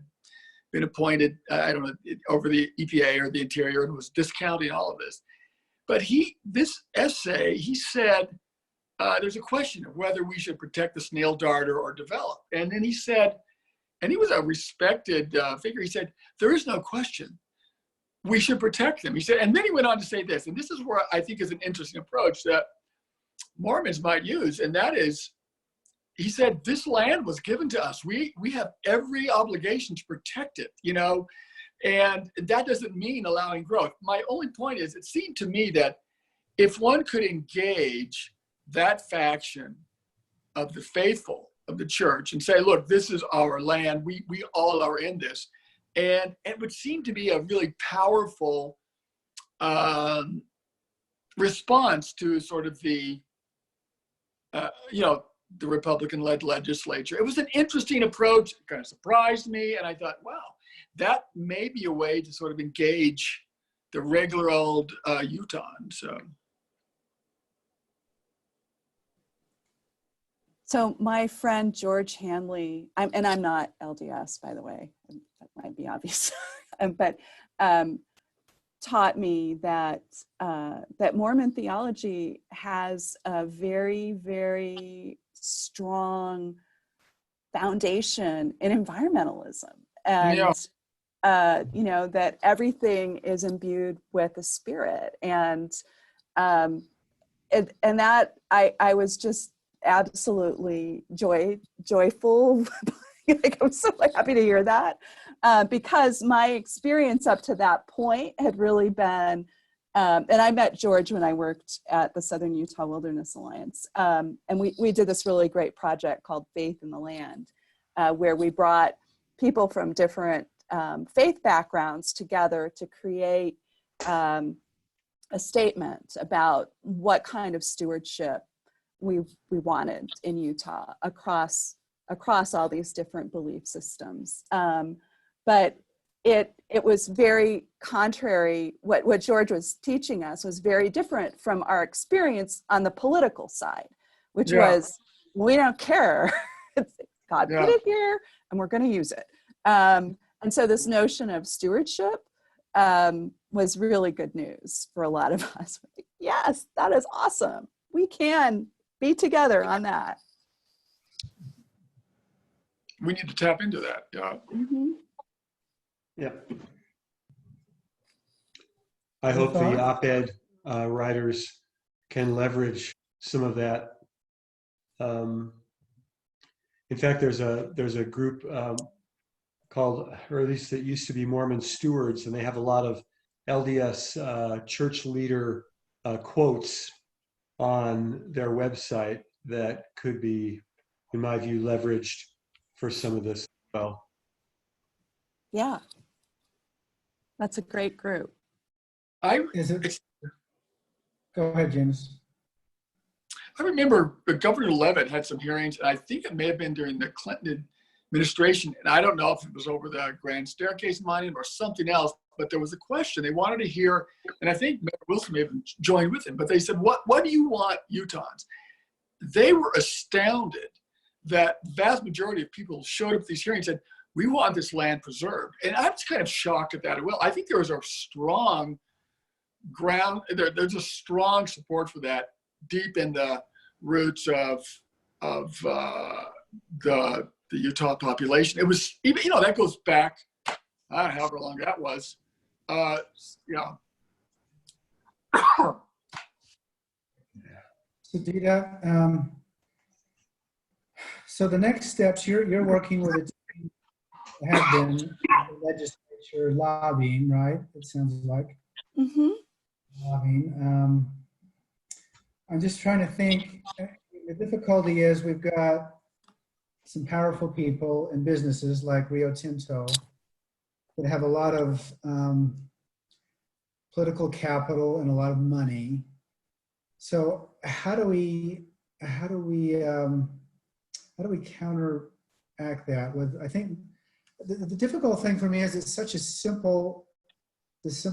been appointed, I don't know, over the EPA or the Interior, and was discounting all of this. But this essay, he said, there's a question of whether we should protect the snail darter or develop. And then he said, and he was a respected figure, he said, there is no question. We should protect them. He said, and then he went on to say this, and this is where I think is an interesting approach that Mormons might use, and that is, he said, this land was given to us. We have every obligation to protect it, you know, and that doesn't mean allowing growth. My only point is, it seemed to me that if one could engage that faction of the faithful of the church and say, look, this is our land. We all are in this. And it would seem to be a really powerful response to sort of the, the Republican-led legislature. It was an interesting approach. It kind of surprised me. And I thought, wow, that may be a way to sort of engage the regular old Utahn. So my friend George Hanley, I'm not LDS, by the way, that might be obvious, but taught me that that Mormon theology has a very, very strong foundation in environmentalism, and that everything is imbued with the Spirit, and that I was just absolutely joyful. Like, I'm so happy to hear that, because my experience up to that point had really been And I met George when I worked at the Southern Utah Wilderness Alliance. And we did this really great project called Faith in the Land, where we brought people from different faith backgrounds together to create a statement about what kind of stewardship we wanted in Utah across all these different belief systems. But it was very contrary. What George was teaching us was very different from our experience on the political side, which was, we don't care. God put it here and we're going to use it. And so this notion of stewardship was really good news for a lot of us. Yes, that is awesome. We can be together on that. We need to tap into that. Yeah. Mm-hmm. Yep. I hope the op-ed writers can leverage some of that. In fact, there's a group called, or at least it used to be, Mormon Stewards, and they have a lot of LDS church leader quotes on their website that could be, in my view, leveraged for some of this as well. Yeah. That's a great group. Go ahead, James. I remember Governor Levitt had some hearings, and I think it may have been during the Clinton administration, and I don't know if it was over the Grand Staircase Monument or something else, but there was a question they wanted to hear, and I think Mayor Wilson may have joined with him, but they said, what do you want, Utahns? They were astounded that the vast majority of people showed up at these hearings and said, we want this land preserved. And I was kind of shocked at that as well. I think there was a strong there's a strong support for that deep in the roots of the Utah population. It was even, that goes back, I don't know however long that was. So Deeda, so the next steps, you're working with a team, have been in the legislature lobbying, right? It sounds like. Mm-hmm. Lobbying. I'm just trying to think. The difficulty is we've got some powerful people and businesses like Rio Tinto that have a lot of political capital and a lot of money. So how do we counteract that with, I think the difficult thing for me is it's such a simple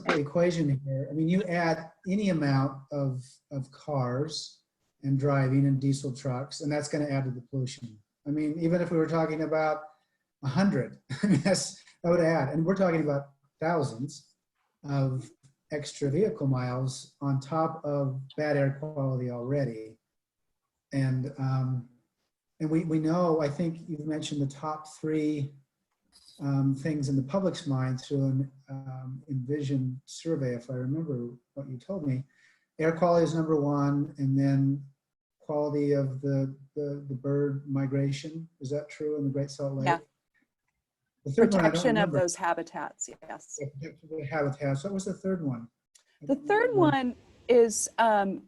equation here. I mean, you add any amount of cars and driving and diesel trucks, and that's going to add to the pollution. I mean, even if we were talking about 100, I mean, that would add, and we're talking about thousands of extra vehicle miles on top of bad air quality already. And we know, I think you've mentioned the top three things in the public's mind through an Envision survey, if I remember what you told me. Air quality is number one, and then quality of the bird migration. Is that true in the Great Salt Lake? Yeah. The third Protection one, of those habitats, yes. the habitats. What was the third one? The third one is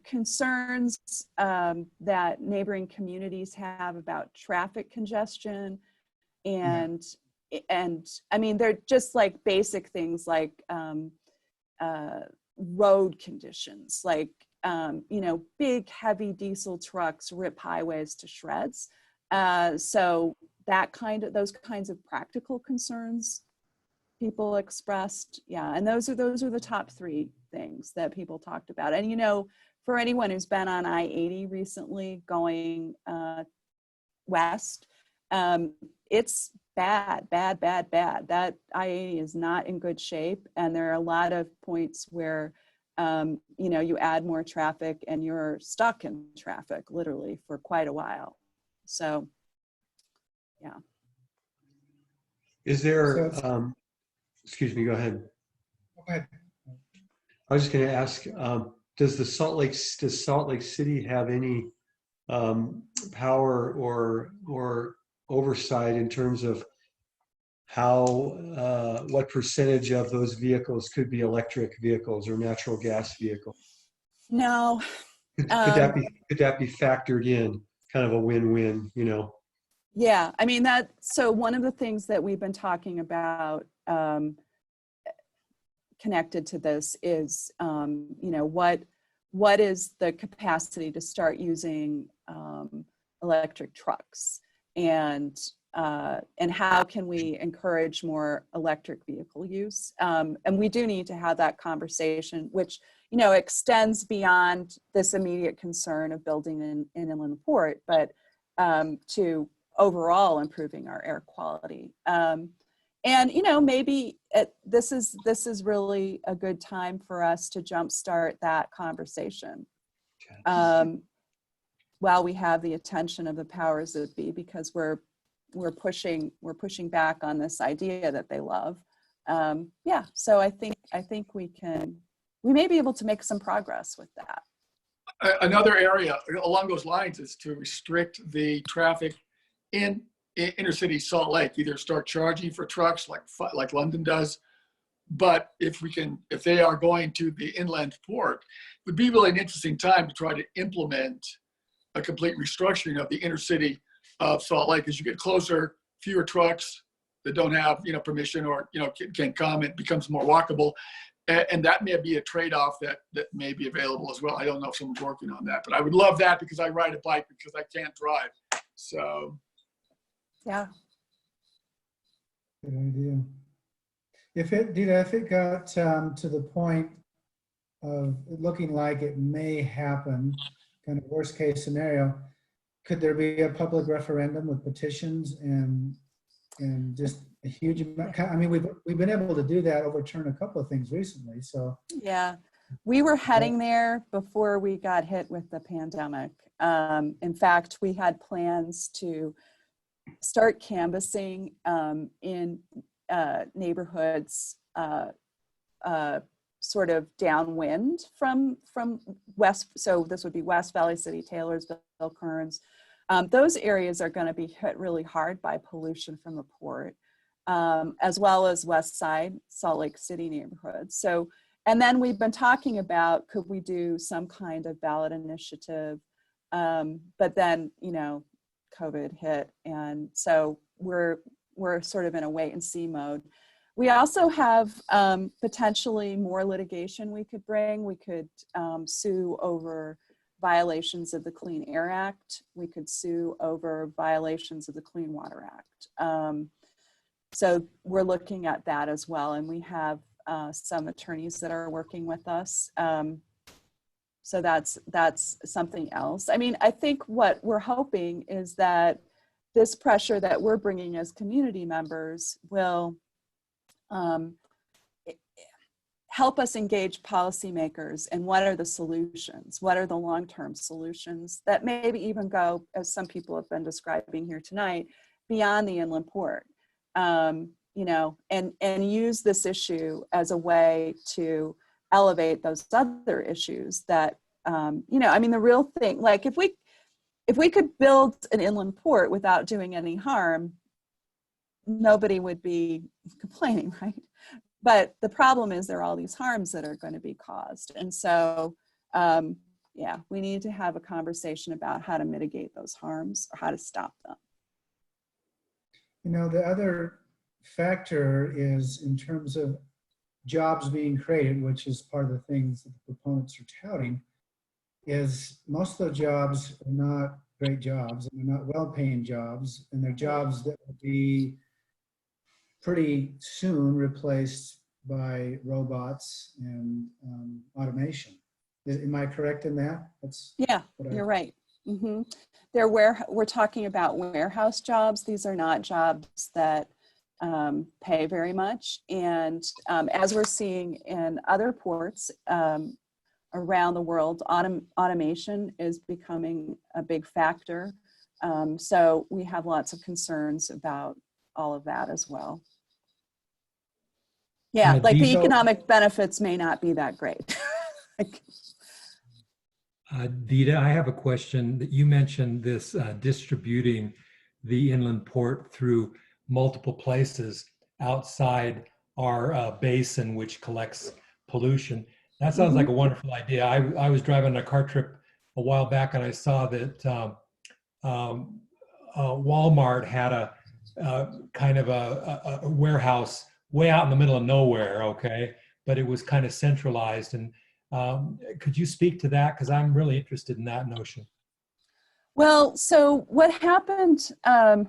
concerns that neighboring communities have about traffic congestion, and I mean, they're just like basic things like road conditions, like big heavy diesel trucks rip highways to shreds. So those kinds of practical concerns people expressed. Yeah. And those are the top three things that people talked about. And, for anyone who's been on I-80 recently going west, it's bad. That I-80 is not in good shape. And there are a lot of points where, you add more traffic and you're stuck in traffic literally for quite a while. So, yeah. Is there, excuse me, go ahead. Okay. I was just going to ask, does Salt Lake City have any power or oversight in terms of what percentage of those vehicles could be electric vehicles or natural gas vehicles? No. Could that be factored in? Kind of a win-win, you know? Yeah, I mean so one of the things that we've been talking about connected to this is, you know, what is the capacity to start using electric trucks, and how can we encourage more electric vehicle use? And we do need to have that conversation, which, you know, extends beyond this immediate concern of building an inland port, but to overall improving our air quality. And, you know, maybe this is really a good time for us to jumpstart that conversation. While we have the attention of the powers that be, because we're pushing back on this idea that they love. Yeah, so I think we may be able to make some progress with that. Another area along those lines is to restrict the traffic in inner city Salt Lake. Either start charging for trucks like London does, but if they are going to the inland port, it would be really an interesting time to try to implement a complete restructuring of the inner city of Salt Lake. As you get closer, fewer trucks that don't have, you know, permission or, you know, can come. It becomes more walkable, and that may be a trade-off that may be available as well. I don't know if someone's working on that, but I would love that because I ride a bike because I can't drive. So yeah, good idea. If it got to the point of looking like it may happen, kind of worst case scenario, could there be a public referendum with petitions and just a huge amount? I mean, we've been able to do that, overturn a couple of things recently. So yeah, we were heading there before we got hit with the pandemic. In fact, we had plans to start canvassing in neighborhoods sort of downwind from West. So this would be West Valley City, Taylorsville, Kearns. Those areas are going to be hit really hard by pollution from the port, as well as West Side, Salt Lake City neighborhoods. So, and then we've been talking about, could we do some kind of ballot initiative? But then, you know, COVID hit. And so we're sort of in a wait and see mode. We also have potentially more litigation we could bring. We could sue over violations of the Clean Air Act. We could sue over violations of the Clean Water Act. So we're looking at that as well. And we have some attorneys that are working with us. So that's something else. I mean, I think what we're hoping is that this pressure that we're bringing as community members will help us engage policymakers and what are the solutions, what are the long-term solutions that maybe even go, as some people have been describing here tonight, beyond the inland port, you know, and use this issue as a way to elevate those other issues that, you know, I mean, the real thing, like if we could build an inland port without doing any harm, nobody would be complaining, right? But the problem is there are all these harms that are going to be caused. And so, yeah, we need to have a conversation about how to mitigate those harms or how to stop them. You know, the other factor is in terms of jobs being created, which is part of the things that the proponents are touting, is most of the jobs are not great jobs, and they're not well-paying jobs, and they're jobs that will be pretty soon replaced by robots and automation. Am I correct in that? Yeah, you're right. Mm-hmm. We're talking about warehouse jobs. These are not jobs that pay very much. And as we're seeing in other ports around the world, automation is becoming a big factor. So we have lots of concerns about all of that as well. Yeah, like the economic benefits may not be that great. Deeda, I have a question. That you mentioned this distributing the inland port through multiple places. outside our basin, which collects pollution. That sounds like a wonderful idea. I was driving a car trip a while back and I saw that Walmart had a kind of a warehouse way out in the middle of nowhere, okay? But it was kind of centralized. And could you speak to that? Because I'm really interested in that notion. Well, so what happened,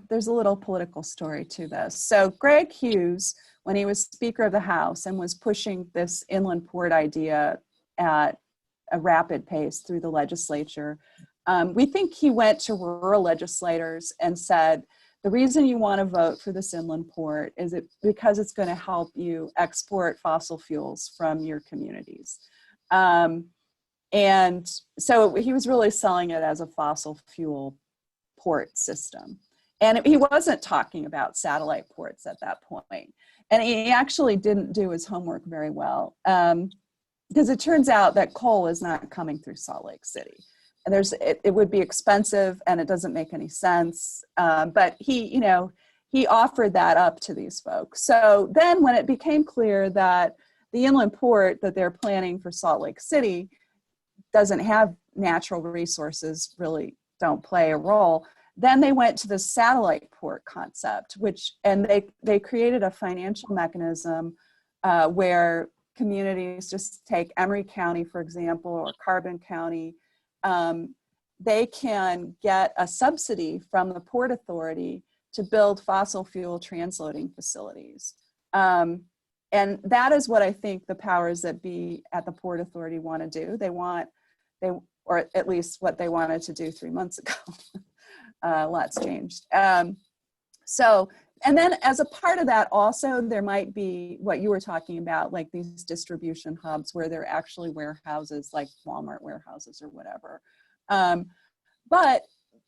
there's a little political story to this. So Greg Hughes, when he was Speaker of the House and was pushing this inland port idea at a rapid pace through the legislature, we think he went to rural legislators and said, the reason you want to vote for this inland port is because it's going to help you export fossil fuels from your communities. And so he was really selling it as a fossil fuel port system. And he wasn't talking about satellite ports at that point. And he actually didn't do his homework very well, because it turns out that coal is not coming through Salt Lake City. And it would be expensive and it doesn't make any sense. But he offered that up to these folks. So then when it became clear that the inland port that they're planning for Salt Lake City doesn't have natural resources, really don't play a role, then they went to the satellite port concept, and they created a financial mechanism where communities, just take Emery County, for example, or Carbon County, they can get a subsidy from the Port Authority to build fossil fuel transloading facilities. And that is what I think the powers that be at the Port Authority want to do. Or at least what they wanted to do 3 months ago. Lots changed. And then as a part of that also, there might be what you were talking about, like these distribution hubs where they're actually warehouses, like Walmart warehouses or whatever. But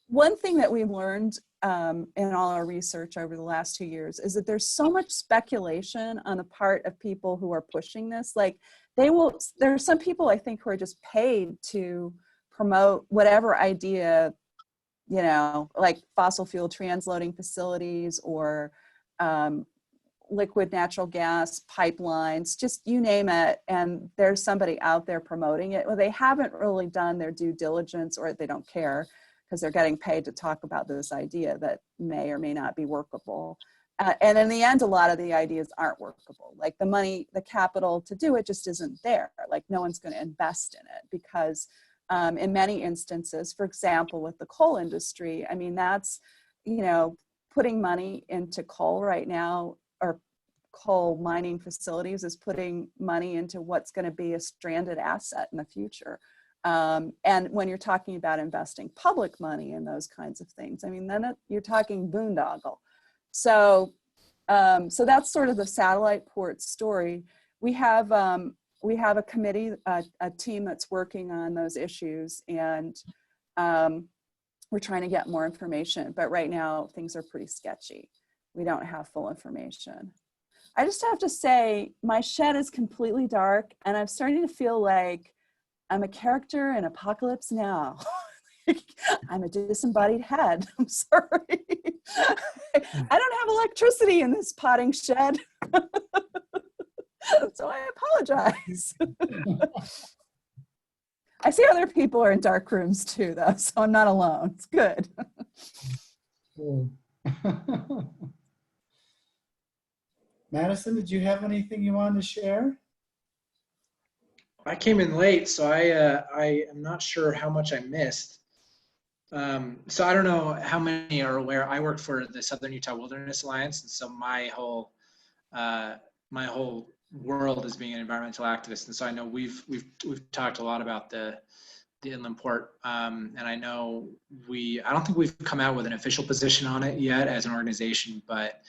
one thing that we've learned in all our research over the last 2 years is that there's so much speculation on the part of people who are pushing this. Like there are some people I think who are just paid to promote whatever idea, like fossil fuel transloading facilities or liquid natural gas pipelines, just you name it. And there's somebody out there promoting it. Well, they haven't really done their due diligence, or they don't care because they're getting paid to talk about this idea that may or may not be workable. And in the end, a lot of the ideas aren't workable. Like the money, the capital to do it just isn't there. Like no one's going to invest in it because in many instances, for example, with the coal industry, I mean, that's, putting money into coal right now, or coal mining facilities, is putting money into what's going to be a stranded asset in the future. And when you're talking about investing public money in those kinds of things, I mean, then you're talking boondoggle. So that's sort of the satellite port story. We have a committee, a team that's working on those issues, and we're trying to get more information. But right now, things are pretty sketchy. We don't have full information. I just have to say, my shed is completely dark, and I'm starting to feel like I'm a character in Apocalypse Now. I'm a disembodied head. I'm sorry. I don't have electricity in this potting shed. So I apologize. I see other people are in dark rooms too, though, so I'm not alone. It's good. Cool. Madison, did you have anything you wanted to share? I came in late, so I am not sure how much I missed. So I don't know how many are aware. I work for the Southern Utah Wilderness Alliance, and so my whole world is being an environmental activist. And so I know we've talked a lot about the inland port, and I know I don't think we've come out with an official position on it yet as an organization, but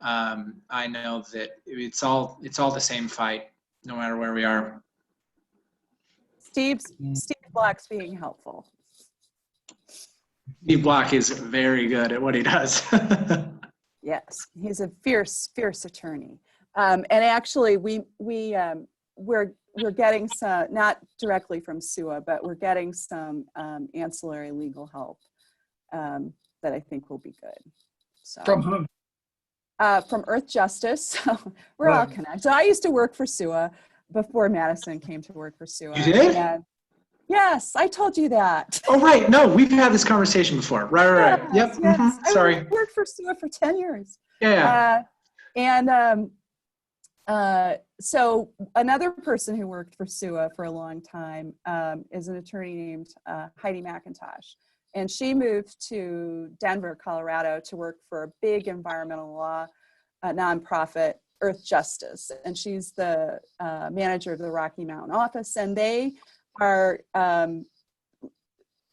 I know that it's all the same fight, no matter where we are. Steve Block's being helpful. Steve Block is very good at what he does. Yes, he's a fierce attorney. And actually, we're getting some, not directly from SUA, but we're getting some ancillary legal help that I think will be good. So From whom? from Earth Justice. So we're all Right. connected. So I used to work for SUA before Madison came to work for SUA. You did? And yes, I told you that. Oh, right. No, we've had this conversation before. Right. Yep. Yes. Sorry. I worked for SUA for 10 years. Yeah. And so another person who worked for SUA for a long time is an attorney named Heidi McIntosh. And she moved to Denver, Colorado to work for a big environmental law nonprofit, Earth Justice. And she's the manager of the Rocky Mountain office. And they are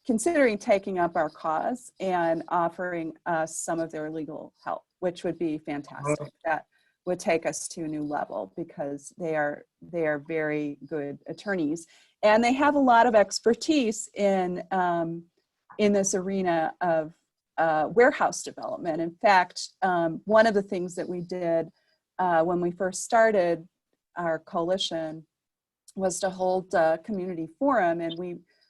considering taking up our cause and offering us some of their legal help, which would be fantastic. That would take us to a new level because they are very good attorneys, and they have a lot of expertise in this arena of warehouse development. In fact, one of the things that we did when we first started our coalition was to hold a community forum, and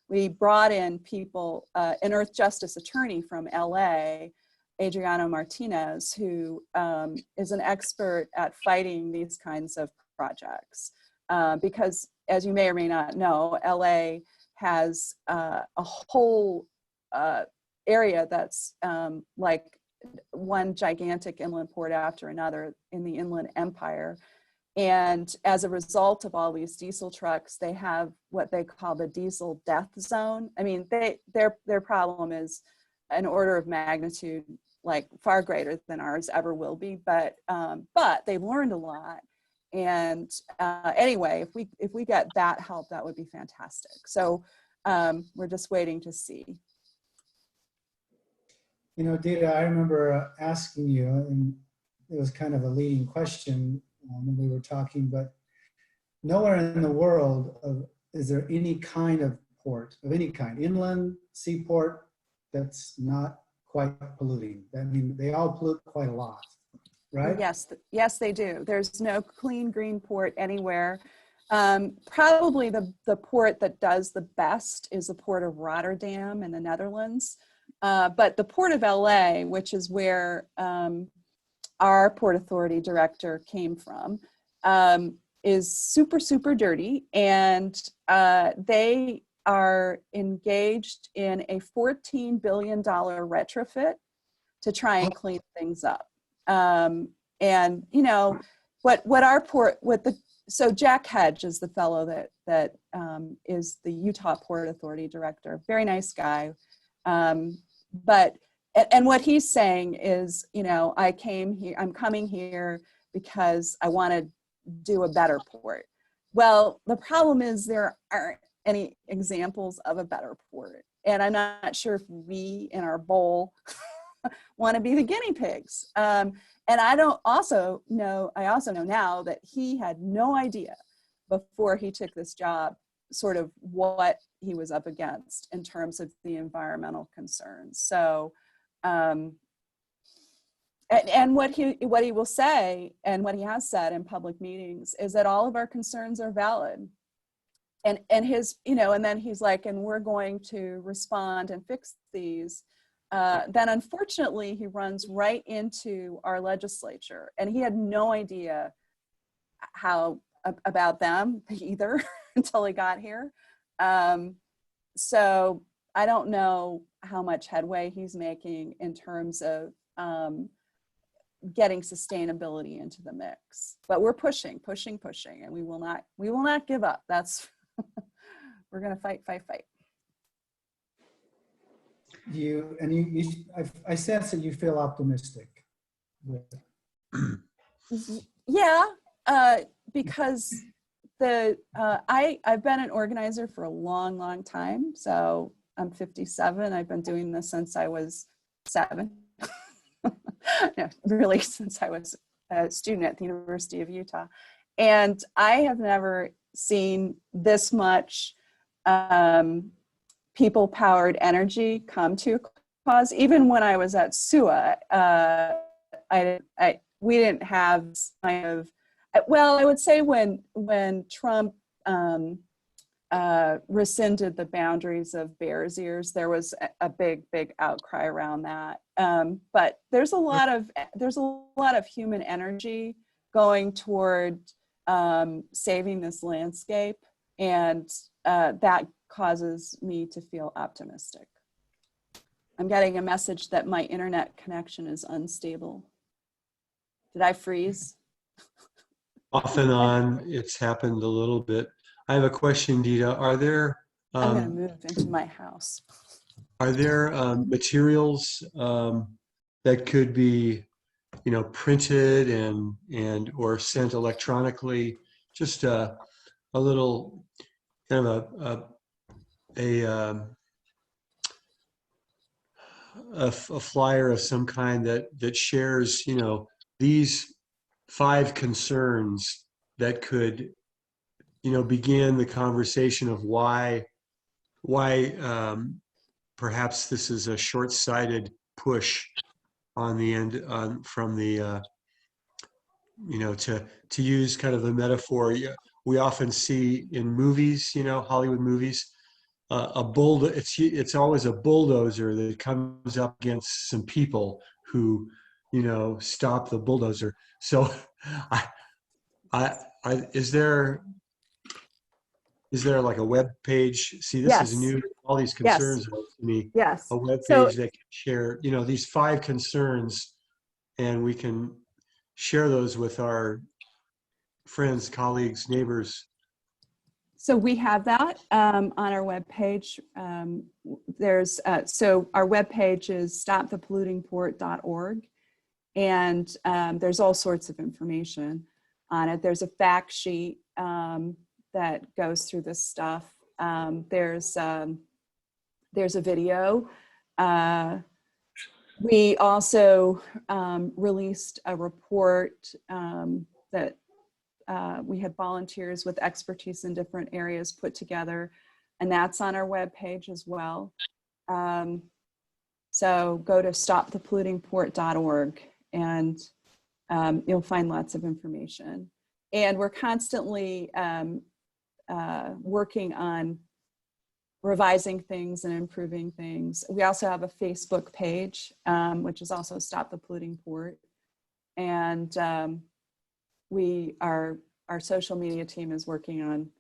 we brought in people, an Earth Justice attorney from LA, Adriano Martinez, who is an expert at fighting these kinds of projects. Because as you may or may not know, LA has a whole area that's like one gigantic inland port after another in the Inland Empire. And as a result of all these diesel trucks, they have what they call the diesel death zone. I mean, their problem is an order of magnitude like far greater than ours ever will be. But they've learned a lot. And anyway, if we get that help, that would be fantastic. So we're just waiting to see. You know, Deeda, I remember asking you, and it was kind of a leading question when we were talking, but nowhere in the world is there any kind of port, of any kind, inland, seaport, that's not quite polluting. I mean, they all pollute quite a lot, right? Yes, they do. There's no clean green port anywhere. Probably the port that does the best is the port of Rotterdam in the Netherlands. But the port of LA, which is where our Port Authority director came from, is super, super dirty. And they are engaged in a $14 billion retrofit to try and clean things up. And, you know, what our port, so Jack Hedge is the fellow that is the Utah Port Authority director, very nice guy. But what he's saying is, you know, I'm coming here because I want to do a better port. Well, the problem is there aren't any examples of a better port. And I'm not sure if we in our bowl want to be the guinea pigs. And I also know now that he had no idea before he took this job sort of what he was up against in terms of the environmental concerns. So, and what he will say, and what he has said in public meetings, is that all of our concerns are valid. And his, you know, and then he's like, and we're going to respond and fix these. Then unfortunately, he runs right into our legislature, and he had no idea how about them either until he got here. So I don't know how much headway he's making in terms of getting sustainability into the mix. But we're pushing, and we will not give up. That's we're gonna fight. I sense that you feel optimistic. Yeah, because I've been an organizer for a long time. So I'm 57. I've been doing this since I was 7. No, really, since I was a student at the University of Utah. And I have never seen this much people-powered energy come to a cause. Even when I was at SUA, we didn't have kind of, well, I would say when Trump rescinded the boundaries of Bears Ears. There was a big outcry around that. But there's a lot of human energy going toward saving this landscape, and that causes me to feel optimistic. I'm getting a message that my internet connection is unstable. Did I freeze? Off and on, it's happened a little bit. I have a question, Deeda. Are there I'm going to move into my house. materials that could be, printed and or sent electronically? Just a little kind of a flyer of some kind that shares, these 5 concerns that could, begin the conversation of why perhaps this is a short-sighted push on the end from the to use kind of the metaphor we often see in movies, Hollywood movies. It's always a bulldozer that comes up against some people who, stop the bulldozer. So, is there like a web page? See, this is new. All these concerns are to me. Yes. A web page that can share, these 5 concerns, and we can share those with our friends, colleagues, neighbors. So we have that on our webpage. So our webpage is stopthepollutingport.org, and there's all sorts of information on it. There's a fact sheet that goes through this stuff. There's a video. We also released a report that we had volunteers with expertise in different areas put together, and that's on our webpage as well. So go to stopthepollutingport.org, and you'll find lots of information. And we're constantly working on revising things and improving things. We also have a Facebook page, which is also Stop the Polluting Port. And our social media team is working on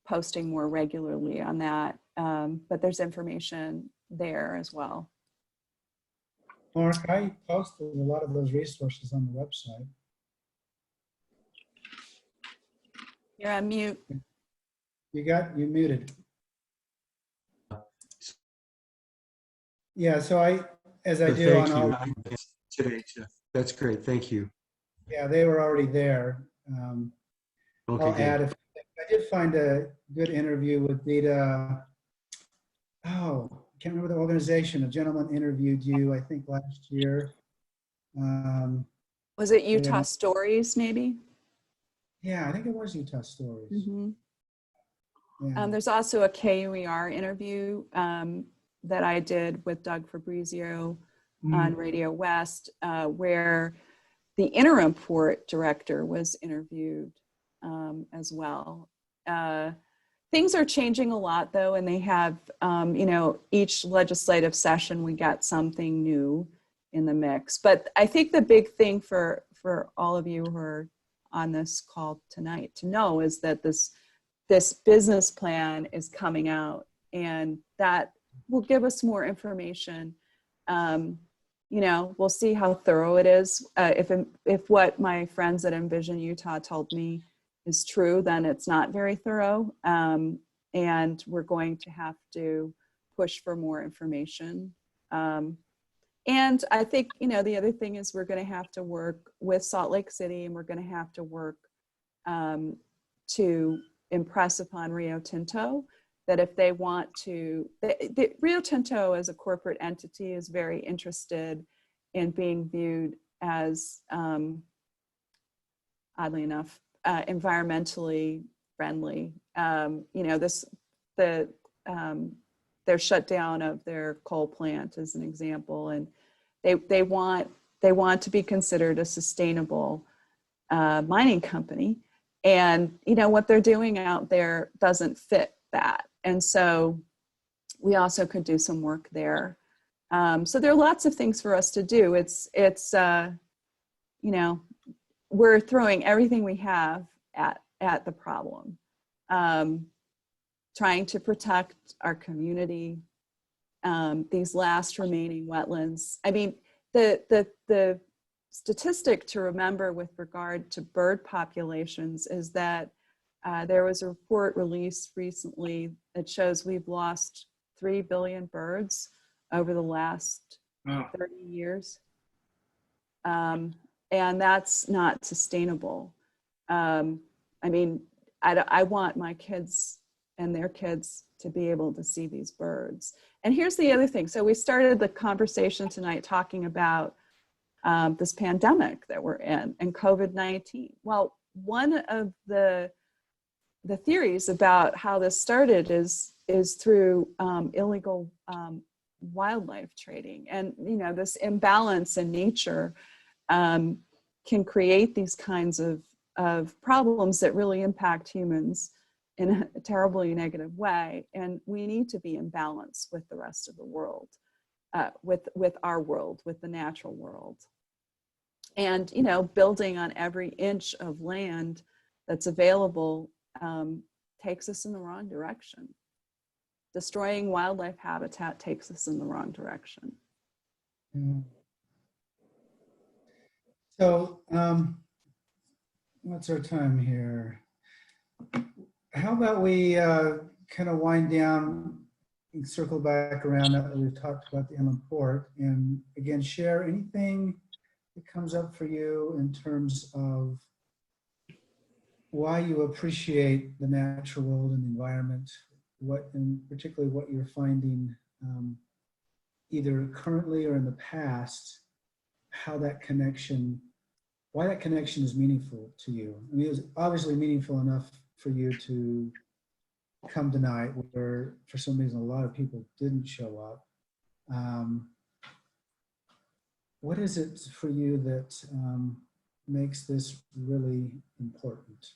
posting more regularly on that. But there's information there as well. Mark, I posted a lot of those resources on the website. You're on mute. You muted. Yeah, so as I do on all. Today, that's great. Thank you. Yeah, they were already there. Okay, I'll good. add I did find a good interview with Deeda. Oh, I can't remember the organization. A gentleman interviewed you, I think, last year. Was it Utah Stories, maybe? Yeah, I think it was Utah Stories. Mm-hmm. Yeah. There's also a KUER interview that I did with Doug Fabrizio on Radio West, where the interim port director was interviewed as well. Things are changing a lot, though, and they have, each legislative session we got something new in the mix. But I think the big thing for all of you who are on this call tonight to know is that this business plan is coming out, and that will give us more information. We'll see how thorough it is. If what my friends at Envision Utah told me is true, then it's not very thorough. And we're going to have to push for more information. And I think, the other thing is we're going to have to work with Salt Lake City, and we're going to have to work to impress upon Rio Tinto that if they want to, Rio Tinto as a corporate entity is very interested in being viewed as, oddly enough, environmentally friendly. Their shutdown of their coal plant is an example, and they want to be considered a sustainable mining company. And what they're doing out there doesn't fit that. And so we also could do some work there. So there are lots of things for us to do. It's you know, we're throwing everything we have at the problem, trying to protect our community, these last remaining wetlands. I mean, the statistic to remember with regard to bird populations is that there was a report released recently that shows we've lost 3 billion birds over the last 30 years. And that's not sustainable. I mean, I want my kids and their kids to be able to see these birds. And here's the other thing. So we started the conversation tonight talking about this pandemic that we're in and COVID-19. Well, one of the theories about how this started is through illegal wildlife trading. And, you know, this imbalance in nature can create these kinds of problems that really impact humans in a terribly negative way. And we need to be in balance with the rest of the world, with our world, with the natural world. And, you know, building on every inch of land that's available takes us in the wrong direction. Destroying wildlife habitat takes us in the wrong direction. Mm. So, what's our time here? How about we kind of wind down and circle back around now that we've talked about the inland port, and again, share anything that comes up for you in terms of why you appreciate the natural world and the environment, and particularly what you're finding either currently or in the past, how that connection, why that connection is meaningful to you. I mean, it was obviously meaningful enough for you to come tonight, where for some reason a lot of people didn't show up. What is it for you that makes this really important?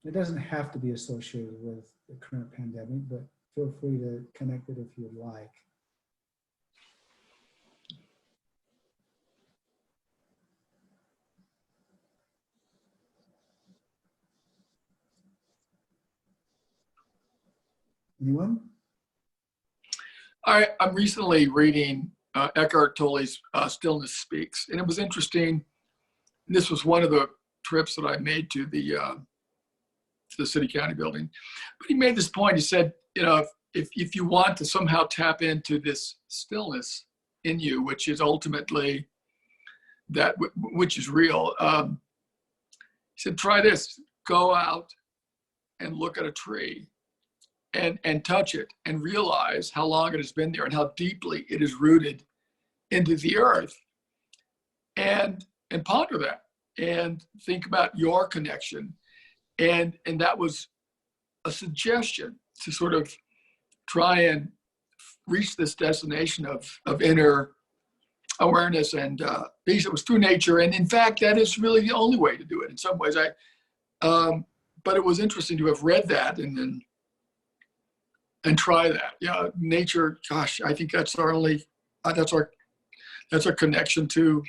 It doesn't have to be associated with the current pandemic, but feel free to connect it if you'd like. Anyone? I'm recently reading Eckhart Tolle's Stillness Speaks, and it was interesting. This was one of the trips that I made to the city county building. But he made this point. He said, you know, if you want to somehow tap into this stillness in you, which is ultimately that which is real, he said, try this. Go out and look at a tree and touch it and realize how long it has been there and how deeply it is rooted into the earth, and ponder that and think about your connection. And that was a suggestion to sort of try and reach this destination of inner awareness and peace. It was through nature. And in fact, that is really the only way to do it in some ways. But it was interesting to have read that and try that. Yeah, nature, gosh, I think that's our only, that's our connection to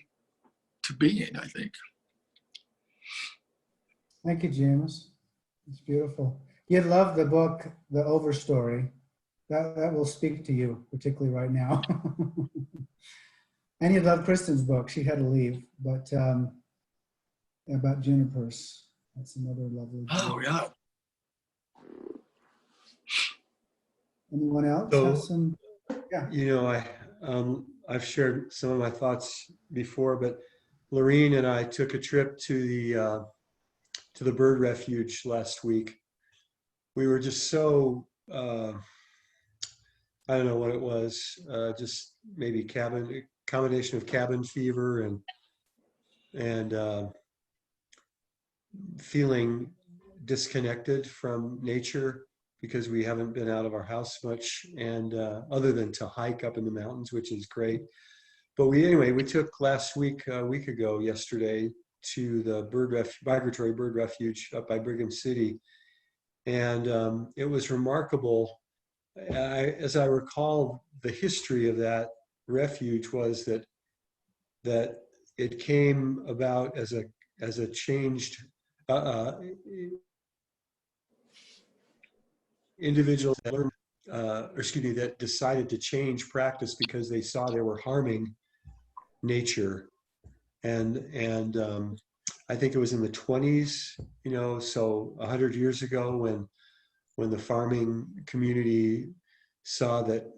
being, I think. Thank you, James. It's beautiful. You'd love the book, The Overstory. That will speak to you, particularly right now. And you'd love Kristen's book. She had to leave, but about junipers. That's another lovely book. Oh, yeah. Anyone else So, have some? Yeah. You know, I've shared some of my thoughts before, but Lorene and I took a trip to the bird refuge last week. We were just so, I don't know what it was, just maybe combination of cabin fever and feeling disconnected from nature because we haven't been out of our house much, and other than to hike up in the mountains, which is great. But we took last week, a week ago yesterday, to the migratory bird refuge up by Brigham City. And it was remarkable. As I recall, the history of that refuge was that it came about as a changed individuals that learned, that decided to change practice because they saw they were harming nature. And I think it was in the 20s, so 100 years ago, when the farming community saw that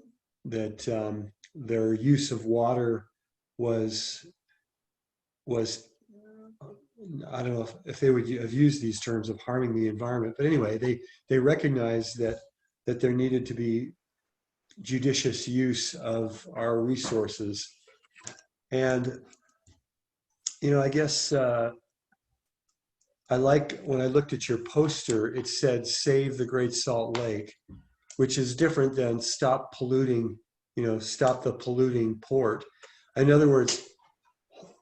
their use of water was I don't know if they would have used these terms of harming the environment, but anyway, they recognized that there needed to be judicious use of our resources. And I guess I like when I looked at your poster, it said "Save the Great Salt Lake," which is different than "Stop polluting," stop the polluting port. In other words,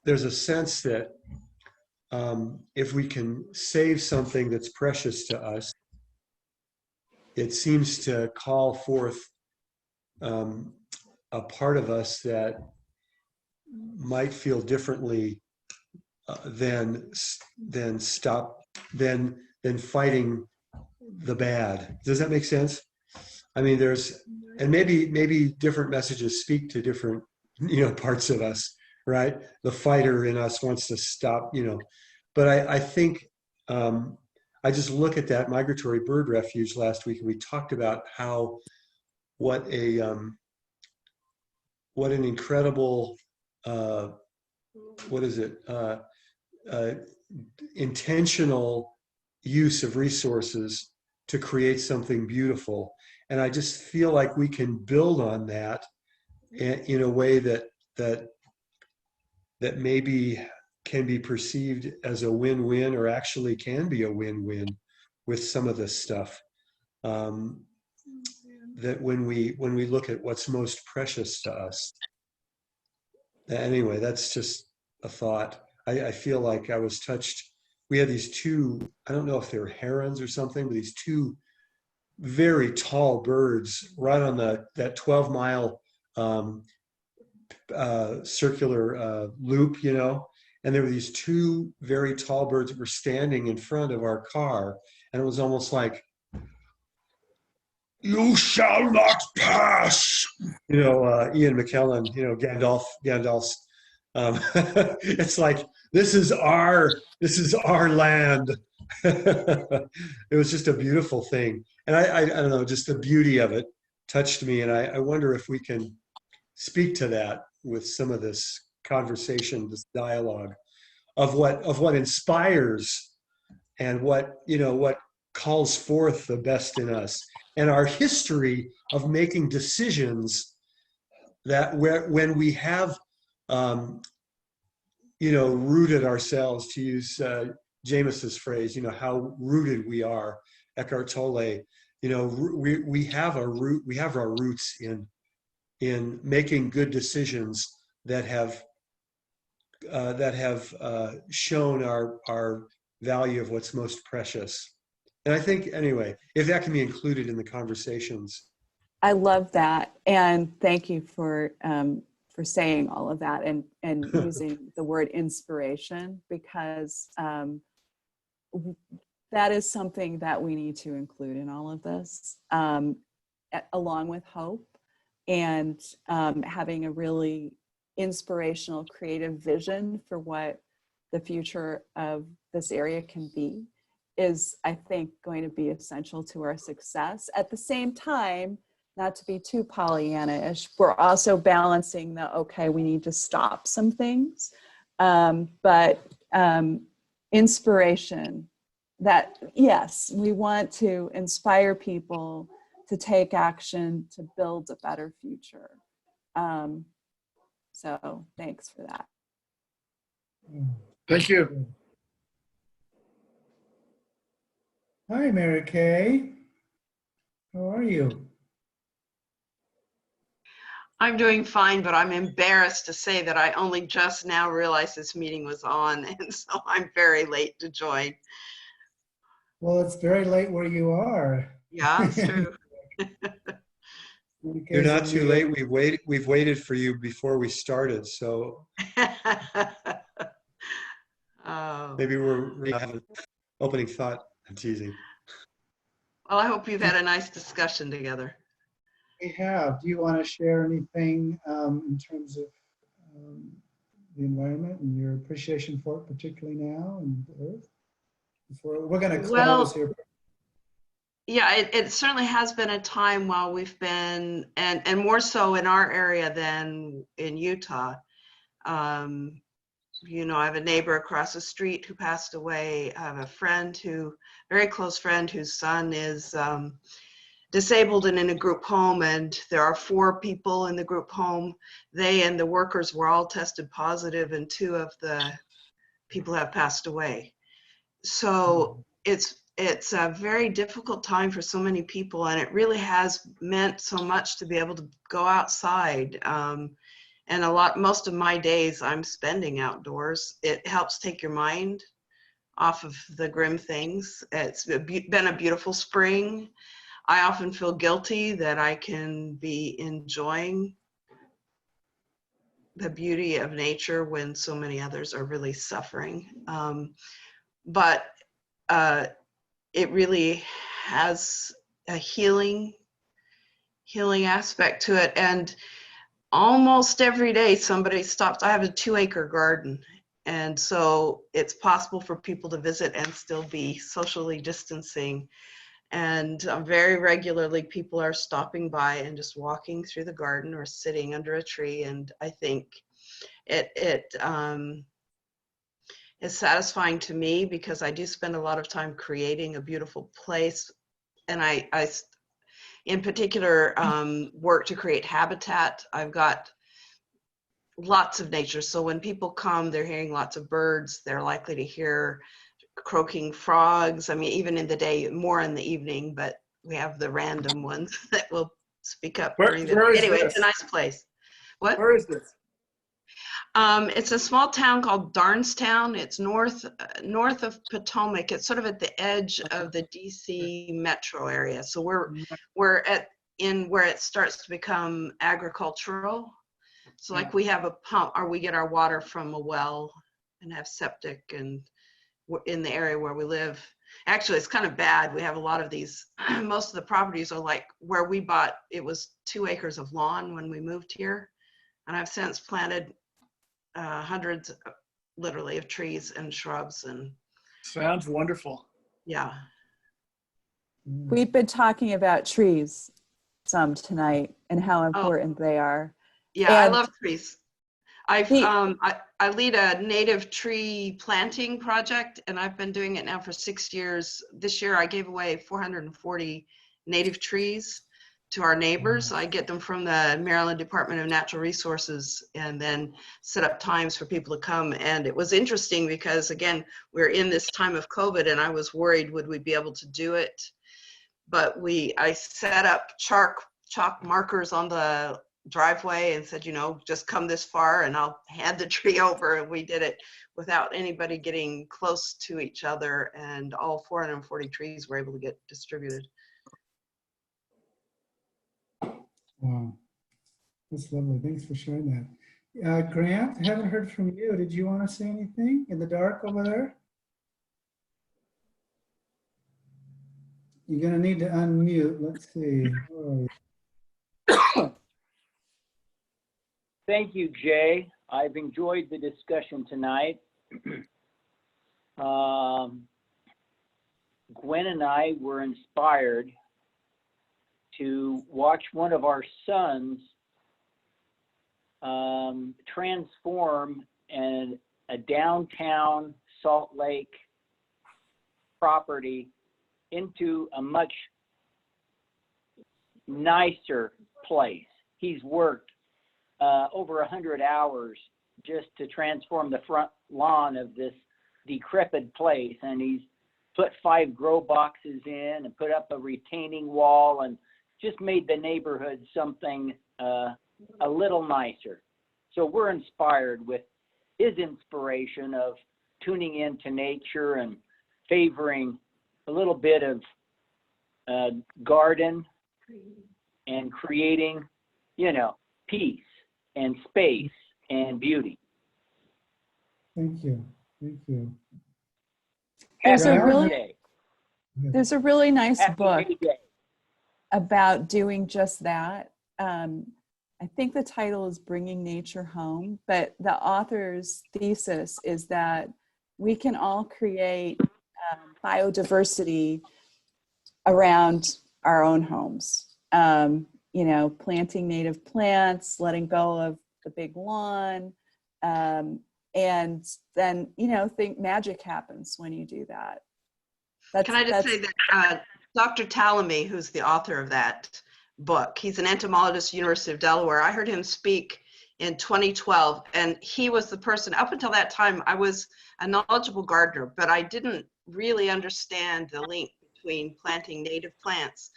there's a sense that if we can save something that's precious to us, it seems to call forth a part of us that might feel differently than fighting the bad. Does that make sense? I mean, and maybe different messages speak to different parts of us, right? The fighter in us wants to stop, but I think I just look at that migratory bird refuge last week, and we talked about what an incredible intentional use of resources to create something beautiful. And I just feel like we can build on that in a way that maybe can be perceived as a win-win, or actually can be a win-win with some of this stuff. That when we look at what's most precious to us. Anyway, that's just a thought. I feel like I was touched. We had these two, I don't know if they were herons or something, but these two very tall birds right on that 12-mile circular loop, and there were these two very tall birds that were standing in front of our car, and it was almost like, "You shall not pass." Ian McKellen, Gandalf's. It's like, this is our land. It was just a beautiful thing, and I don't know, just the beauty of it touched me, and I wonder if we can speak to that with some of this conversation, this dialogue of what inspires and what calls forth the best in us, and our history of making decisions that when we have rooted ourselves, to use James's phrase, how rooted we are, Eckhart Tolle, we have our roots in making good decisions that have shown our value of what's most precious. And I think, anyway, if that can be included in the conversations. I love that, and thank you for saying all of that and using the word inspiration, because that is something that we need to include in all of this, along with hope and having a really inspirational, creative vision for what the future of this area can be is, I think, going to be essential to our success. At the same time, not to be too Pollyanna-ish, we're also balancing we need to stop some things, but inspiration, that yes, we want to inspire people to take action to build a better future. So thanks for that. Thank you. Hi, Mary Kay. How are you? I'm doing fine, but I'm embarrassed to say that I only just now realized this meeting was on, and so I'm very late to join. Well, it's very late where you are. Yeah, it's true. You're not too late. We've waited for you before we started, so Oh, maybe we're having an opening thought. I'm teasing. well, I hope you've had a nice discussion together. We have. Do you want to share anything in terms of the environment and your appreciation for it, particularly now and the Earth? Before we're going to close Well, here. yeah, it certainly has been a time while we've been, and more so in our area than in Utah. You know, I have a neighbor across the street who passed away. I have a friend very close friend whose son is disabled and in a group home, and there are 4 people in the group home. They and the workers were all tested positive, and 2 of the people have passed away. So it's a very difficult time for so many people, and it really has meant so much to be able to go outside. And most of my days I'm spending outdoors. It helps take your mind off of the grim things. It's been a beautiful spring. I often feel guilty that I can be enjoying the beauty of nature when so many others are really suffering. But it really has a healing aspect to it. And almost every day somebody stops. I have a 2-acre garden. And so it's possible for people to visit and still be socially distancing. And very regularly people are stopping by and just walking through the garden or sitting under a tree. And I think it is satisfying to me because I do spend a lot of time creating a beautiful place. And I in particular, work to create habitat. I've got lots of nature. So when people come, they're hearing lots of birds. They're likely to hear croaking frogs. I mean, even in the day, more in the evening, but we have the random ones that will speak up during the day. Anyway, it's a nice place. What? Where is this? It's a small town called Darnestown. It's north of Potomac. It's sort of at the edge of the DC metro area. So we're where it starts to become agricultural. So like we have a pump, or we get our water from a well and have septic, and in the area where we live. Actually, it's kind of bad. We have a lot of these, most of the properties are like where we bought, it was 2 acres of lawn when we moved here. And I've since planted hundreds, literally, of trees and shrubs. And sounds wonderful. Yeah. We've been talking about trees some tonight and how important they are. Yeah, I love trees. I lead a native tree planting project, and I've been doing it now for 6 years. This year I gave away 440 native trees to our neighbors. I get them from the Maryland Department of Natural Resources and then set up times for people to come. And it was interesting because, again, we're in this time of COVID, and I was worried, would we be able to do it? But I set up chalk markers on the driveway and said, you know, just come this far and I'll hand the tree over. And we did it without anybody getting close to each other, and all 440 trees were able to get distributed. Wow, that's lovely. Thanks for sharing that. Grant, I haven't heard from you. Did you want to say anything in the dark over there? You're going to need to unmute. Let's see. Thank you, Jay. I've enjoyed the discussion tonight. Gwen and I were inspired to watch one of our sons transform a downtown Salt Lake property into a much nicer place. He's worked over 100 hours just to transform the front lawn of this decrepit place, and he's put 5 grow boxes in and put up a retaining wall and just made the neighborhood something a little nicer. So we're inspired with his inspiration of tuning into nature and favoring a little bit of garden and creating, you know, peace and space and beauty. Thank you. Thank you. There's Happy a really- Earth Day. There's a really nice Happy book May Day. about doing just that. I think the title is Bringing Nature Home, but the author's thesis is that we can all create biodiversity around our own homes. You know, planting native plants, letting go of the big lawn, and then, you know, think magic happens when you do that. Can I just say that Dr. Talamy, who's the author of that book, he's an entomologist, University of Delaware. I heard him speak in 2012, and he was the person, up until that time, I was a knowledgeable gardener, but I didn't really understand the link between planting native plants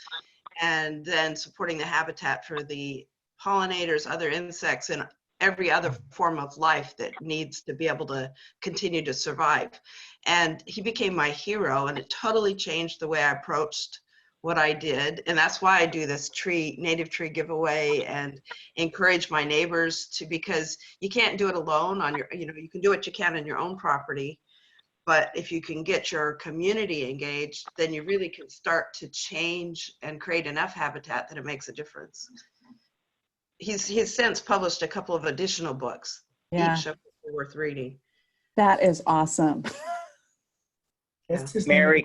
and then supporting the habitat for the pollinators, other insects, and every other form of life that needs to be able to continue to survive. And he became my hero, and it totally changed the way I approached what I did. And that's why I do this native tree giveaway and encourage my neighbors to, because you can't do it alone on your, you know, you can do what you can on your own property, but if you can get your community engaged, then you really can start to change and create enough habitat that it makes a difference. He's since published a couple of additional books, Yeah, each of them are worth reading. that is awesome. What's his name? Mary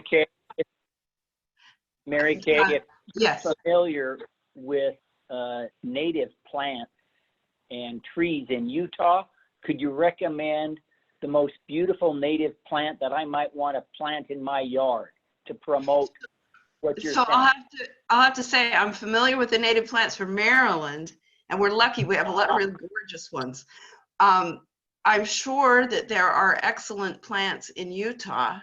Kay, if you're Yes. familiar with native plants and trees in Utah, could you recommend the most beautiful native plant that I might want to plant in my yard to promote what you're So saying? I'll have to say I'm familiar with the native plants from Maryland, and we're lucky we have a lot of really gorgeous ones. I'm sure that there are excellent plants in Utah,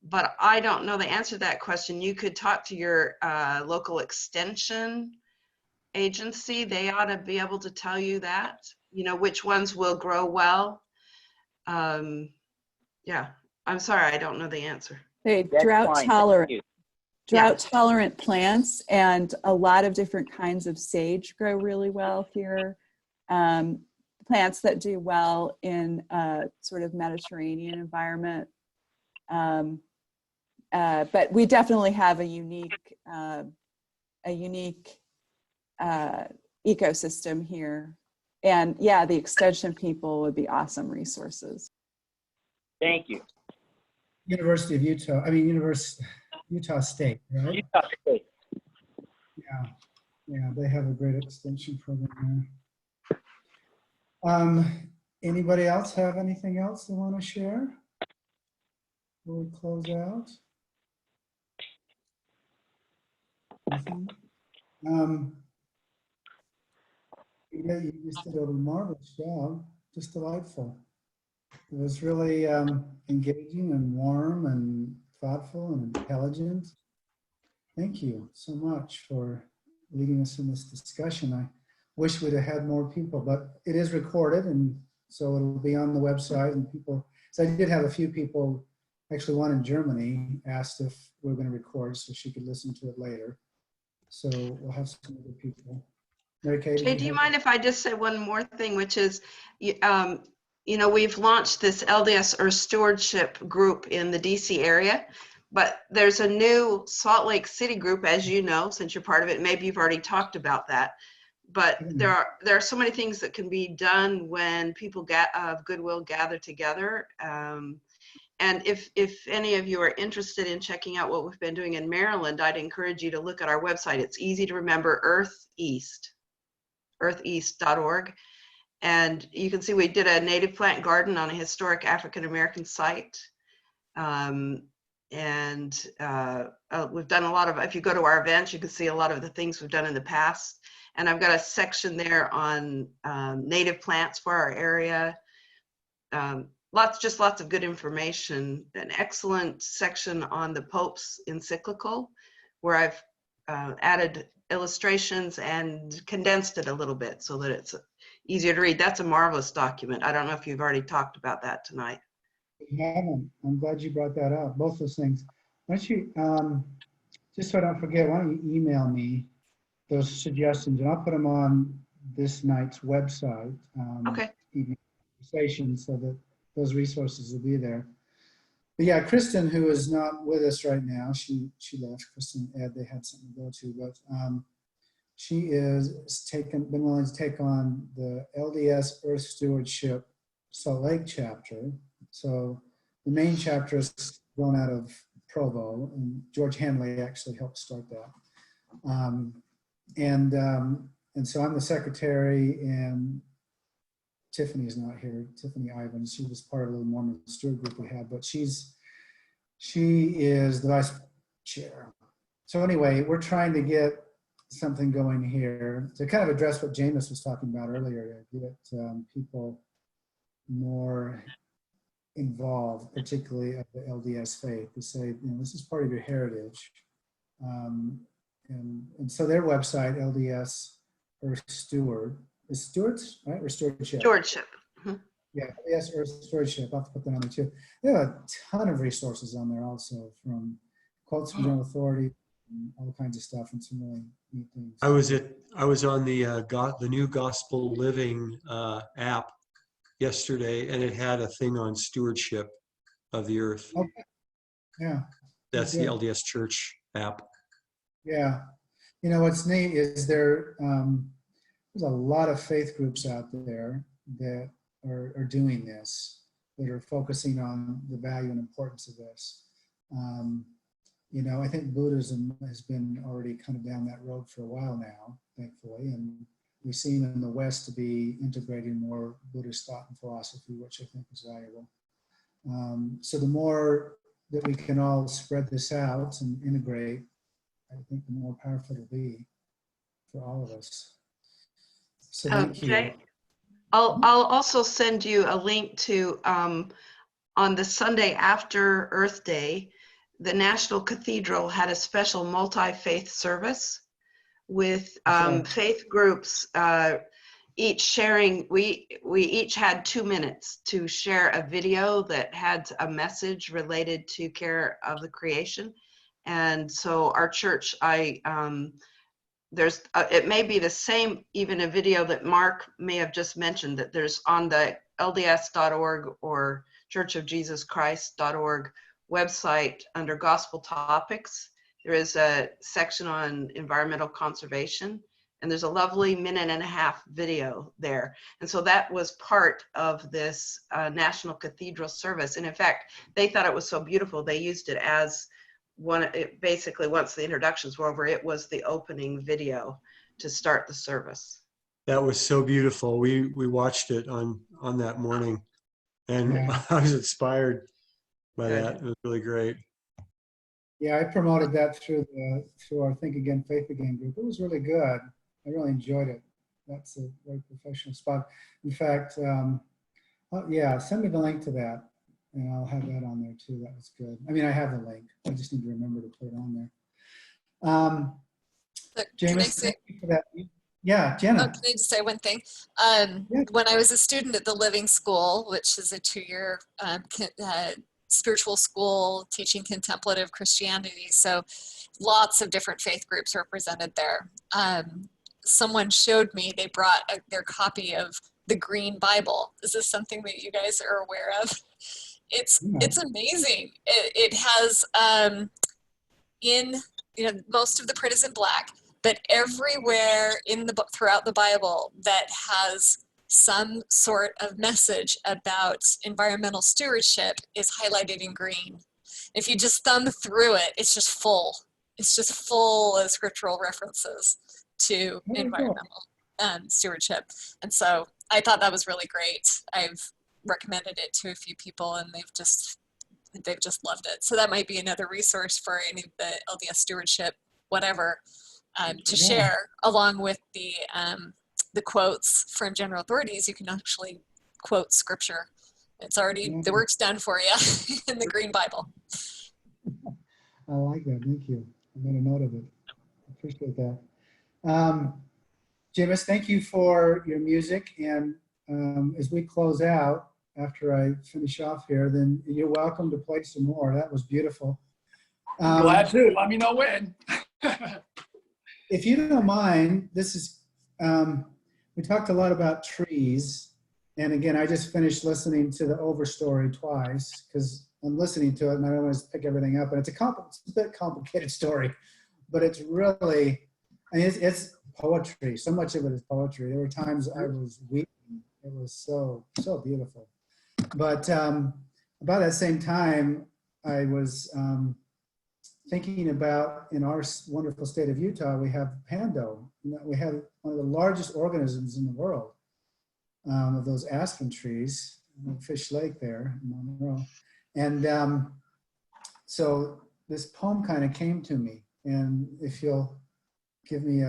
but I don't know the answer to that question. You could talk to your local extension agency. They ought to be able to tell you that, you know, which ones will grow well. Yeah, I'm sorry, I don't know the answer. They That's drought fine. tolerant. Thank you. Drought tolerant plants, and a lot of different kinds of sage grow really well here. Plants that do well in a sort of Mediterranean environment. But we definitely have a unique ecosystem here. And yeah, the extension people would be awesome resources. Thank you. University of Utah, I mean, Utah State, right? Utah State. Yeah, they have a great extension program there. Anybody else have anything else they want to share? Before we close out? Nothing? Yeah, you just did a marvelous job, just delightful. It was really engaging and warm and thoughtful and intelligent. Thank you so much for leading us in this discussion. I wish we'd have had more people, but it is recorded, and so it'll be on the website, and people, so I did have a few people, actually one in Germany asked if we were going to record so she could listen to it later. So we'll have some other people. Mary Kay, Jay, do you mind if I just say one more thing, which is, you know, we've launched this LDS Earth Stewardship group in the DC area, but there's a new Salt Lake City group, as you know, since you're part of it. Maybe you've already talked about that. But there are so many things that can be done when people of goodwill gather together. And if any of you are interested in checking out what we've been doing in Maryland, I'd encourage you to look at our website. It's easy to remember, eartheast.org. And you can see we did a native plant garden on a historic African-American site. We've done a lot of, if you go to our events, you can see a lot of the things we've done in the past. And I've got a section there on native plants for our area. Lots of good information. An excellent section on the Pope's encyclical, where I've added illustrations and condensed it a little bit so that it's easier to read. That's a marvelous document. I don't know if you've already talked about that tonight. We haven't. I'm glad you brought that up, both those things. Why don't you, just so I don't forget, why don't you email me those suggestions, and I'll put them on this night's website. Okay. Evening conversation, so that those resources will be there. But yeah, Kristen, who is not with us right now, she left. Kristen and Ed, they had something to go to, but she is been willing to take on the LDS Earth Stewardship Salt Lake chapter. So the main chapter is grown out of Provo, and George Henley actually helped start that. And so I'm the secretary, and Tiffany's not here. Tiffany Ivins, she was part of the Mormon steward group we had, but she is the vice chair. So anyway, we're trying to get something going here to kind of address what Jameis was talking about earlier, to get people more involved, particularly of the LDS faith, to say, this is part of your heritage. And so their website, LDS Earth Steward, is stewards, right? Or stewardship? Stewardship. Yeah, LDS Earth Stewardship. I'll have to put that on there too. They have a ton of resources on there also, from quotes from General Authority, and all kinds of stuff, and some really neat things. I was on the new Gospel Living app yesterday, and it had a thing on stewardship of the earth. Okay. Yeah. That's Good. the LDS Church app. Yeah. What's neat is there's a lot of faith groups out there that are doing this, that are focusing on the value and importance of this. I think Buddhism has been already kind of down that road for a while now, thankfully, and we seem in the West to be integrating more Buddhist thought and philosophy, which I think is valuable. So the more that we can all spread this out and integrate, I think the more powerful it'll be for all of us. So thank you. Jay, I'll also send you a link to, on the Sunday after Earth Day, the National Cathedral had a special multi-faith service with faith groups each sharing. We each had 2 minutes to share a video that had a message related to care of the creation. And so our church, there's it may be the same, even a video that Mark may have just mentioned, that there's on the LDS.org or churchofjesuschrist.org website under gospel topics. There is a section on environmental conservation, and there's a lovely 1.5-minute video there. And so that was part of this National Cathedral service. And in fact, they thought it was so beautiful, they used it as basically, once the introductions were over, it was the opening video to start the service. That was so beautiful. We watched it on that morning, and Yeah. I was inspired by Good. that. It was really great. Yeah, I promoted that through our ThinkAgain-FaithAgain group. It was really good. I really enjoyed it. That's a very professional spot. In fact, yeah, send me the link to that, and I'll have that on there too. That was good. I mean, I have the link. I just need to remember to put it on there. Jameis, thank you for that. Yeah, Jenna. Oh, can I just say one thing? Yeah. When I was a student at the Living School, which is a 2-year spiritual school teaching contemplative Christianity, so lots of different faith groups represented there. Someone showed me, they brought their copy of the Green Bible. Is this something that you guys are aware of? It's amazing. It has most of the print is in black, but everywhere throughout the Bible that has some sort of message about environmental stewardship is highlighted in green. If you just thumb through it, it's just full. It's just full of scriptural references to environmental stewardship. And so I thought that was really great. I've recommended it to a few people, and they've just loved it. So that might be another resource for any of the LDS stewardship, whatever, to share, along with the quotes from general authorities. You can actually quote scripture. It's already, the work's done for you in the Green Bible. I like that. Thank you. I made a note of it. I appreciate that. Jameis, thank you for your music. And as we close out, after I finish off here, then you're welcome to play some more. That was beautiful. Glad to. Let me know when. If you don't mind, this is, we talked a lot about trees. And again, I just finished listening to the Overstory twice because I'm listening to it and I don't always pick everything up. And it's a bit complicated story, but it's really, I mean, it's poetry. So much of it is poetry. There were times I was weeping. It was so beautiful. But about that same time, I was thinking about, in our wonderful state of Utah, we have Pando. We have one of the largest organisms in the world of those aspen trees, Fish Lake there in Monroe. And so this poem kind of came to me. And if you'll give me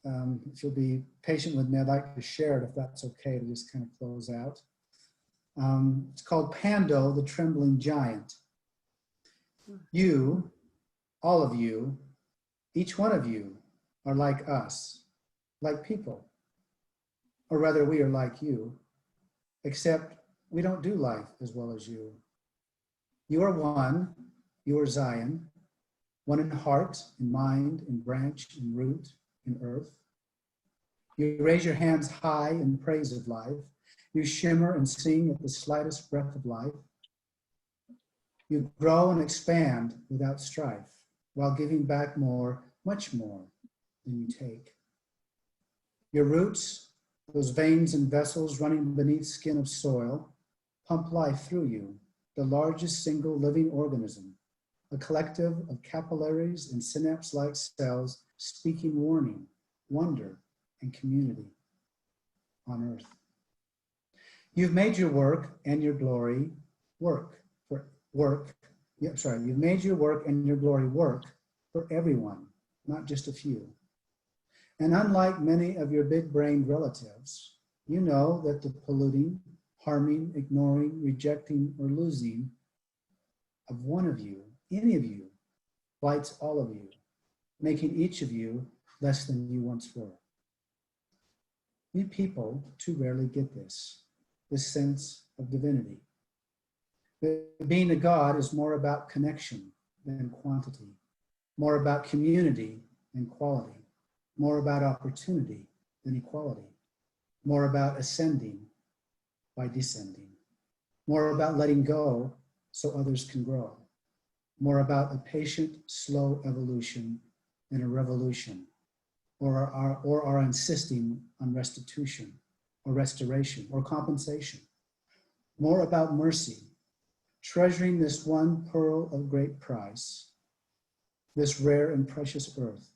if you'll be patient with me, I'd like to share it if that's okay to just kind of close out. It's called Pando, the Trembling Giant. You, all of you, each one of you are like us, like people. Or rather, we are like you, except we don't do life as well as you. You are one, you are Zion, one in heart, in mind, in branch, in root, in earth. You raise your hands high in praise of life. You shimmer and sing at the slightest breath of life. You grow and expand without strife, while giving back more, much more than you take. Your roots, those veins and vessels running beneath skin of soil, pump life through you, the largest single living organism, a collective of capillaries and synapse-like cells speaking warning, wonder, and community on earth. You've made your work and your glory you've made your work and your glory work for everyone, not just a few. And unlike many of your big-brained relatives, you know that the polluting, harming, ignoring, rejecting, or losing of one of you, any of you, blights all of you, making each of you less than you once were. We people too rarely get this sense of divinity. Being a God is more about connection than quantity, more about community than quality, more about opportunity than equality, more about ascending by descending, more about letting go so others can grow, more about a patient, slow evolution than a revolution, or our insisting on restitution or restoration or compensation, more about mercy, treasuring this one pearl of great price, this rare and precious earth,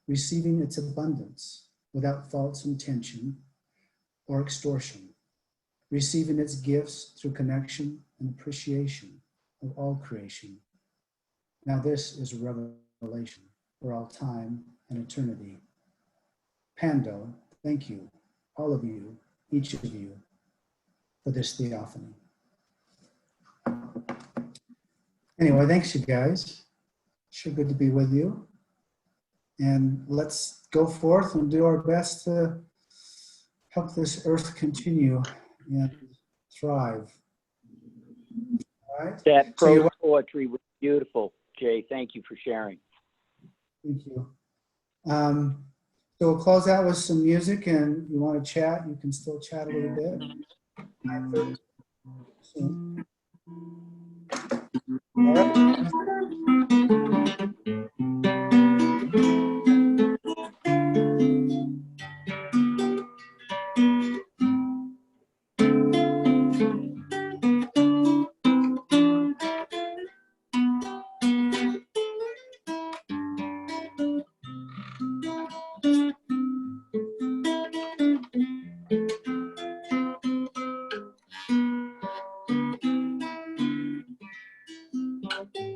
receiving its abundance without false intention or extortion, receiving its gifts through connection and appreciation of all creation. Now this is a revelation for all time and eternity. Pando, thank you, all of you, each of you, for this theophany. Anyway, thanks you guys. Sure good to be with you. And let's go forth and do our best to help this earth continue and thrive. All right? That prose poetry was beautiful, Jay. Thank you for sharing. Thank you. So we'll close out with some music, and you want to chat, you can still chat a little bit. 9:30. All right.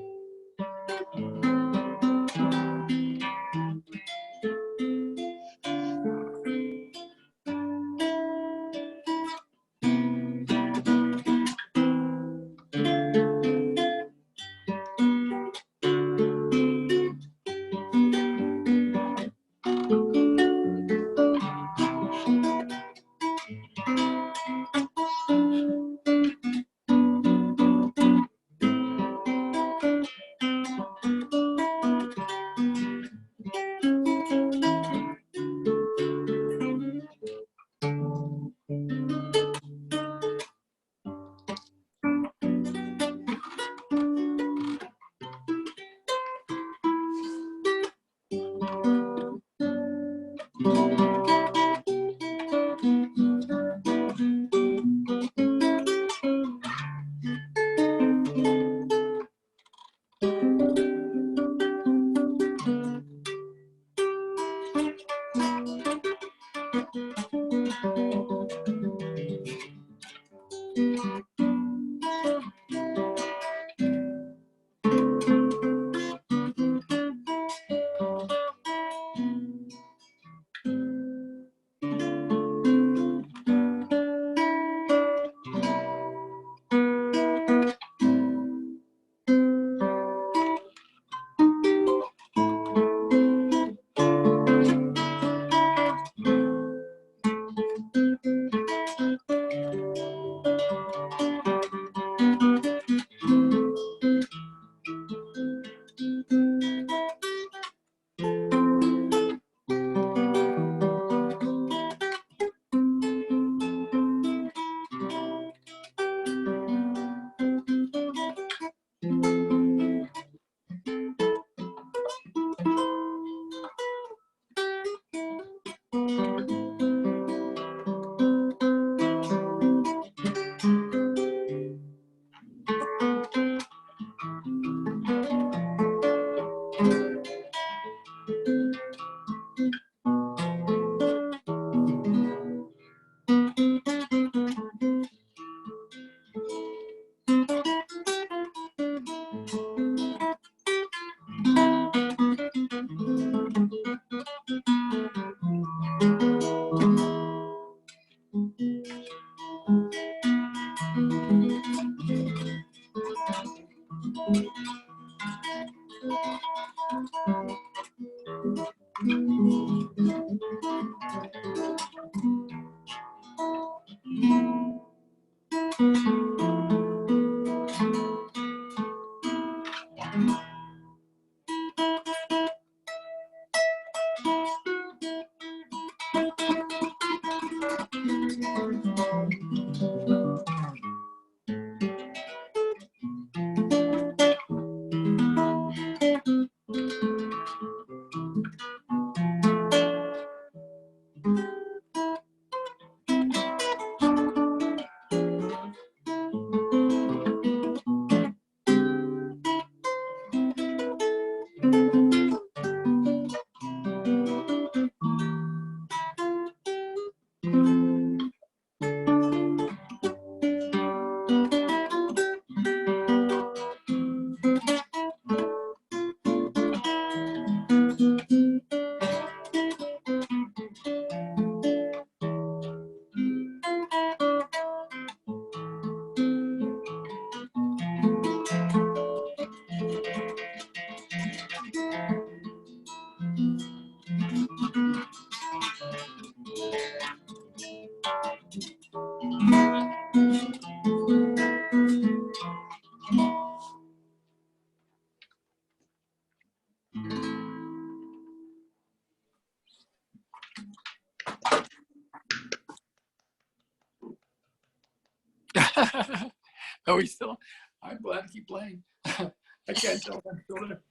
Are we still? I'm glad to keep playing. I can't tell if I'm still there.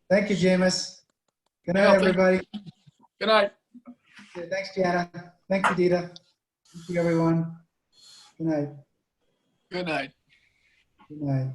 Thank you, Jameis. Good night, Yeah, thank you. everybody. Good night. Yeah, thanks, Jana. Thank you, Deeda. Thank you, everyone. Good night. Good night. Good night.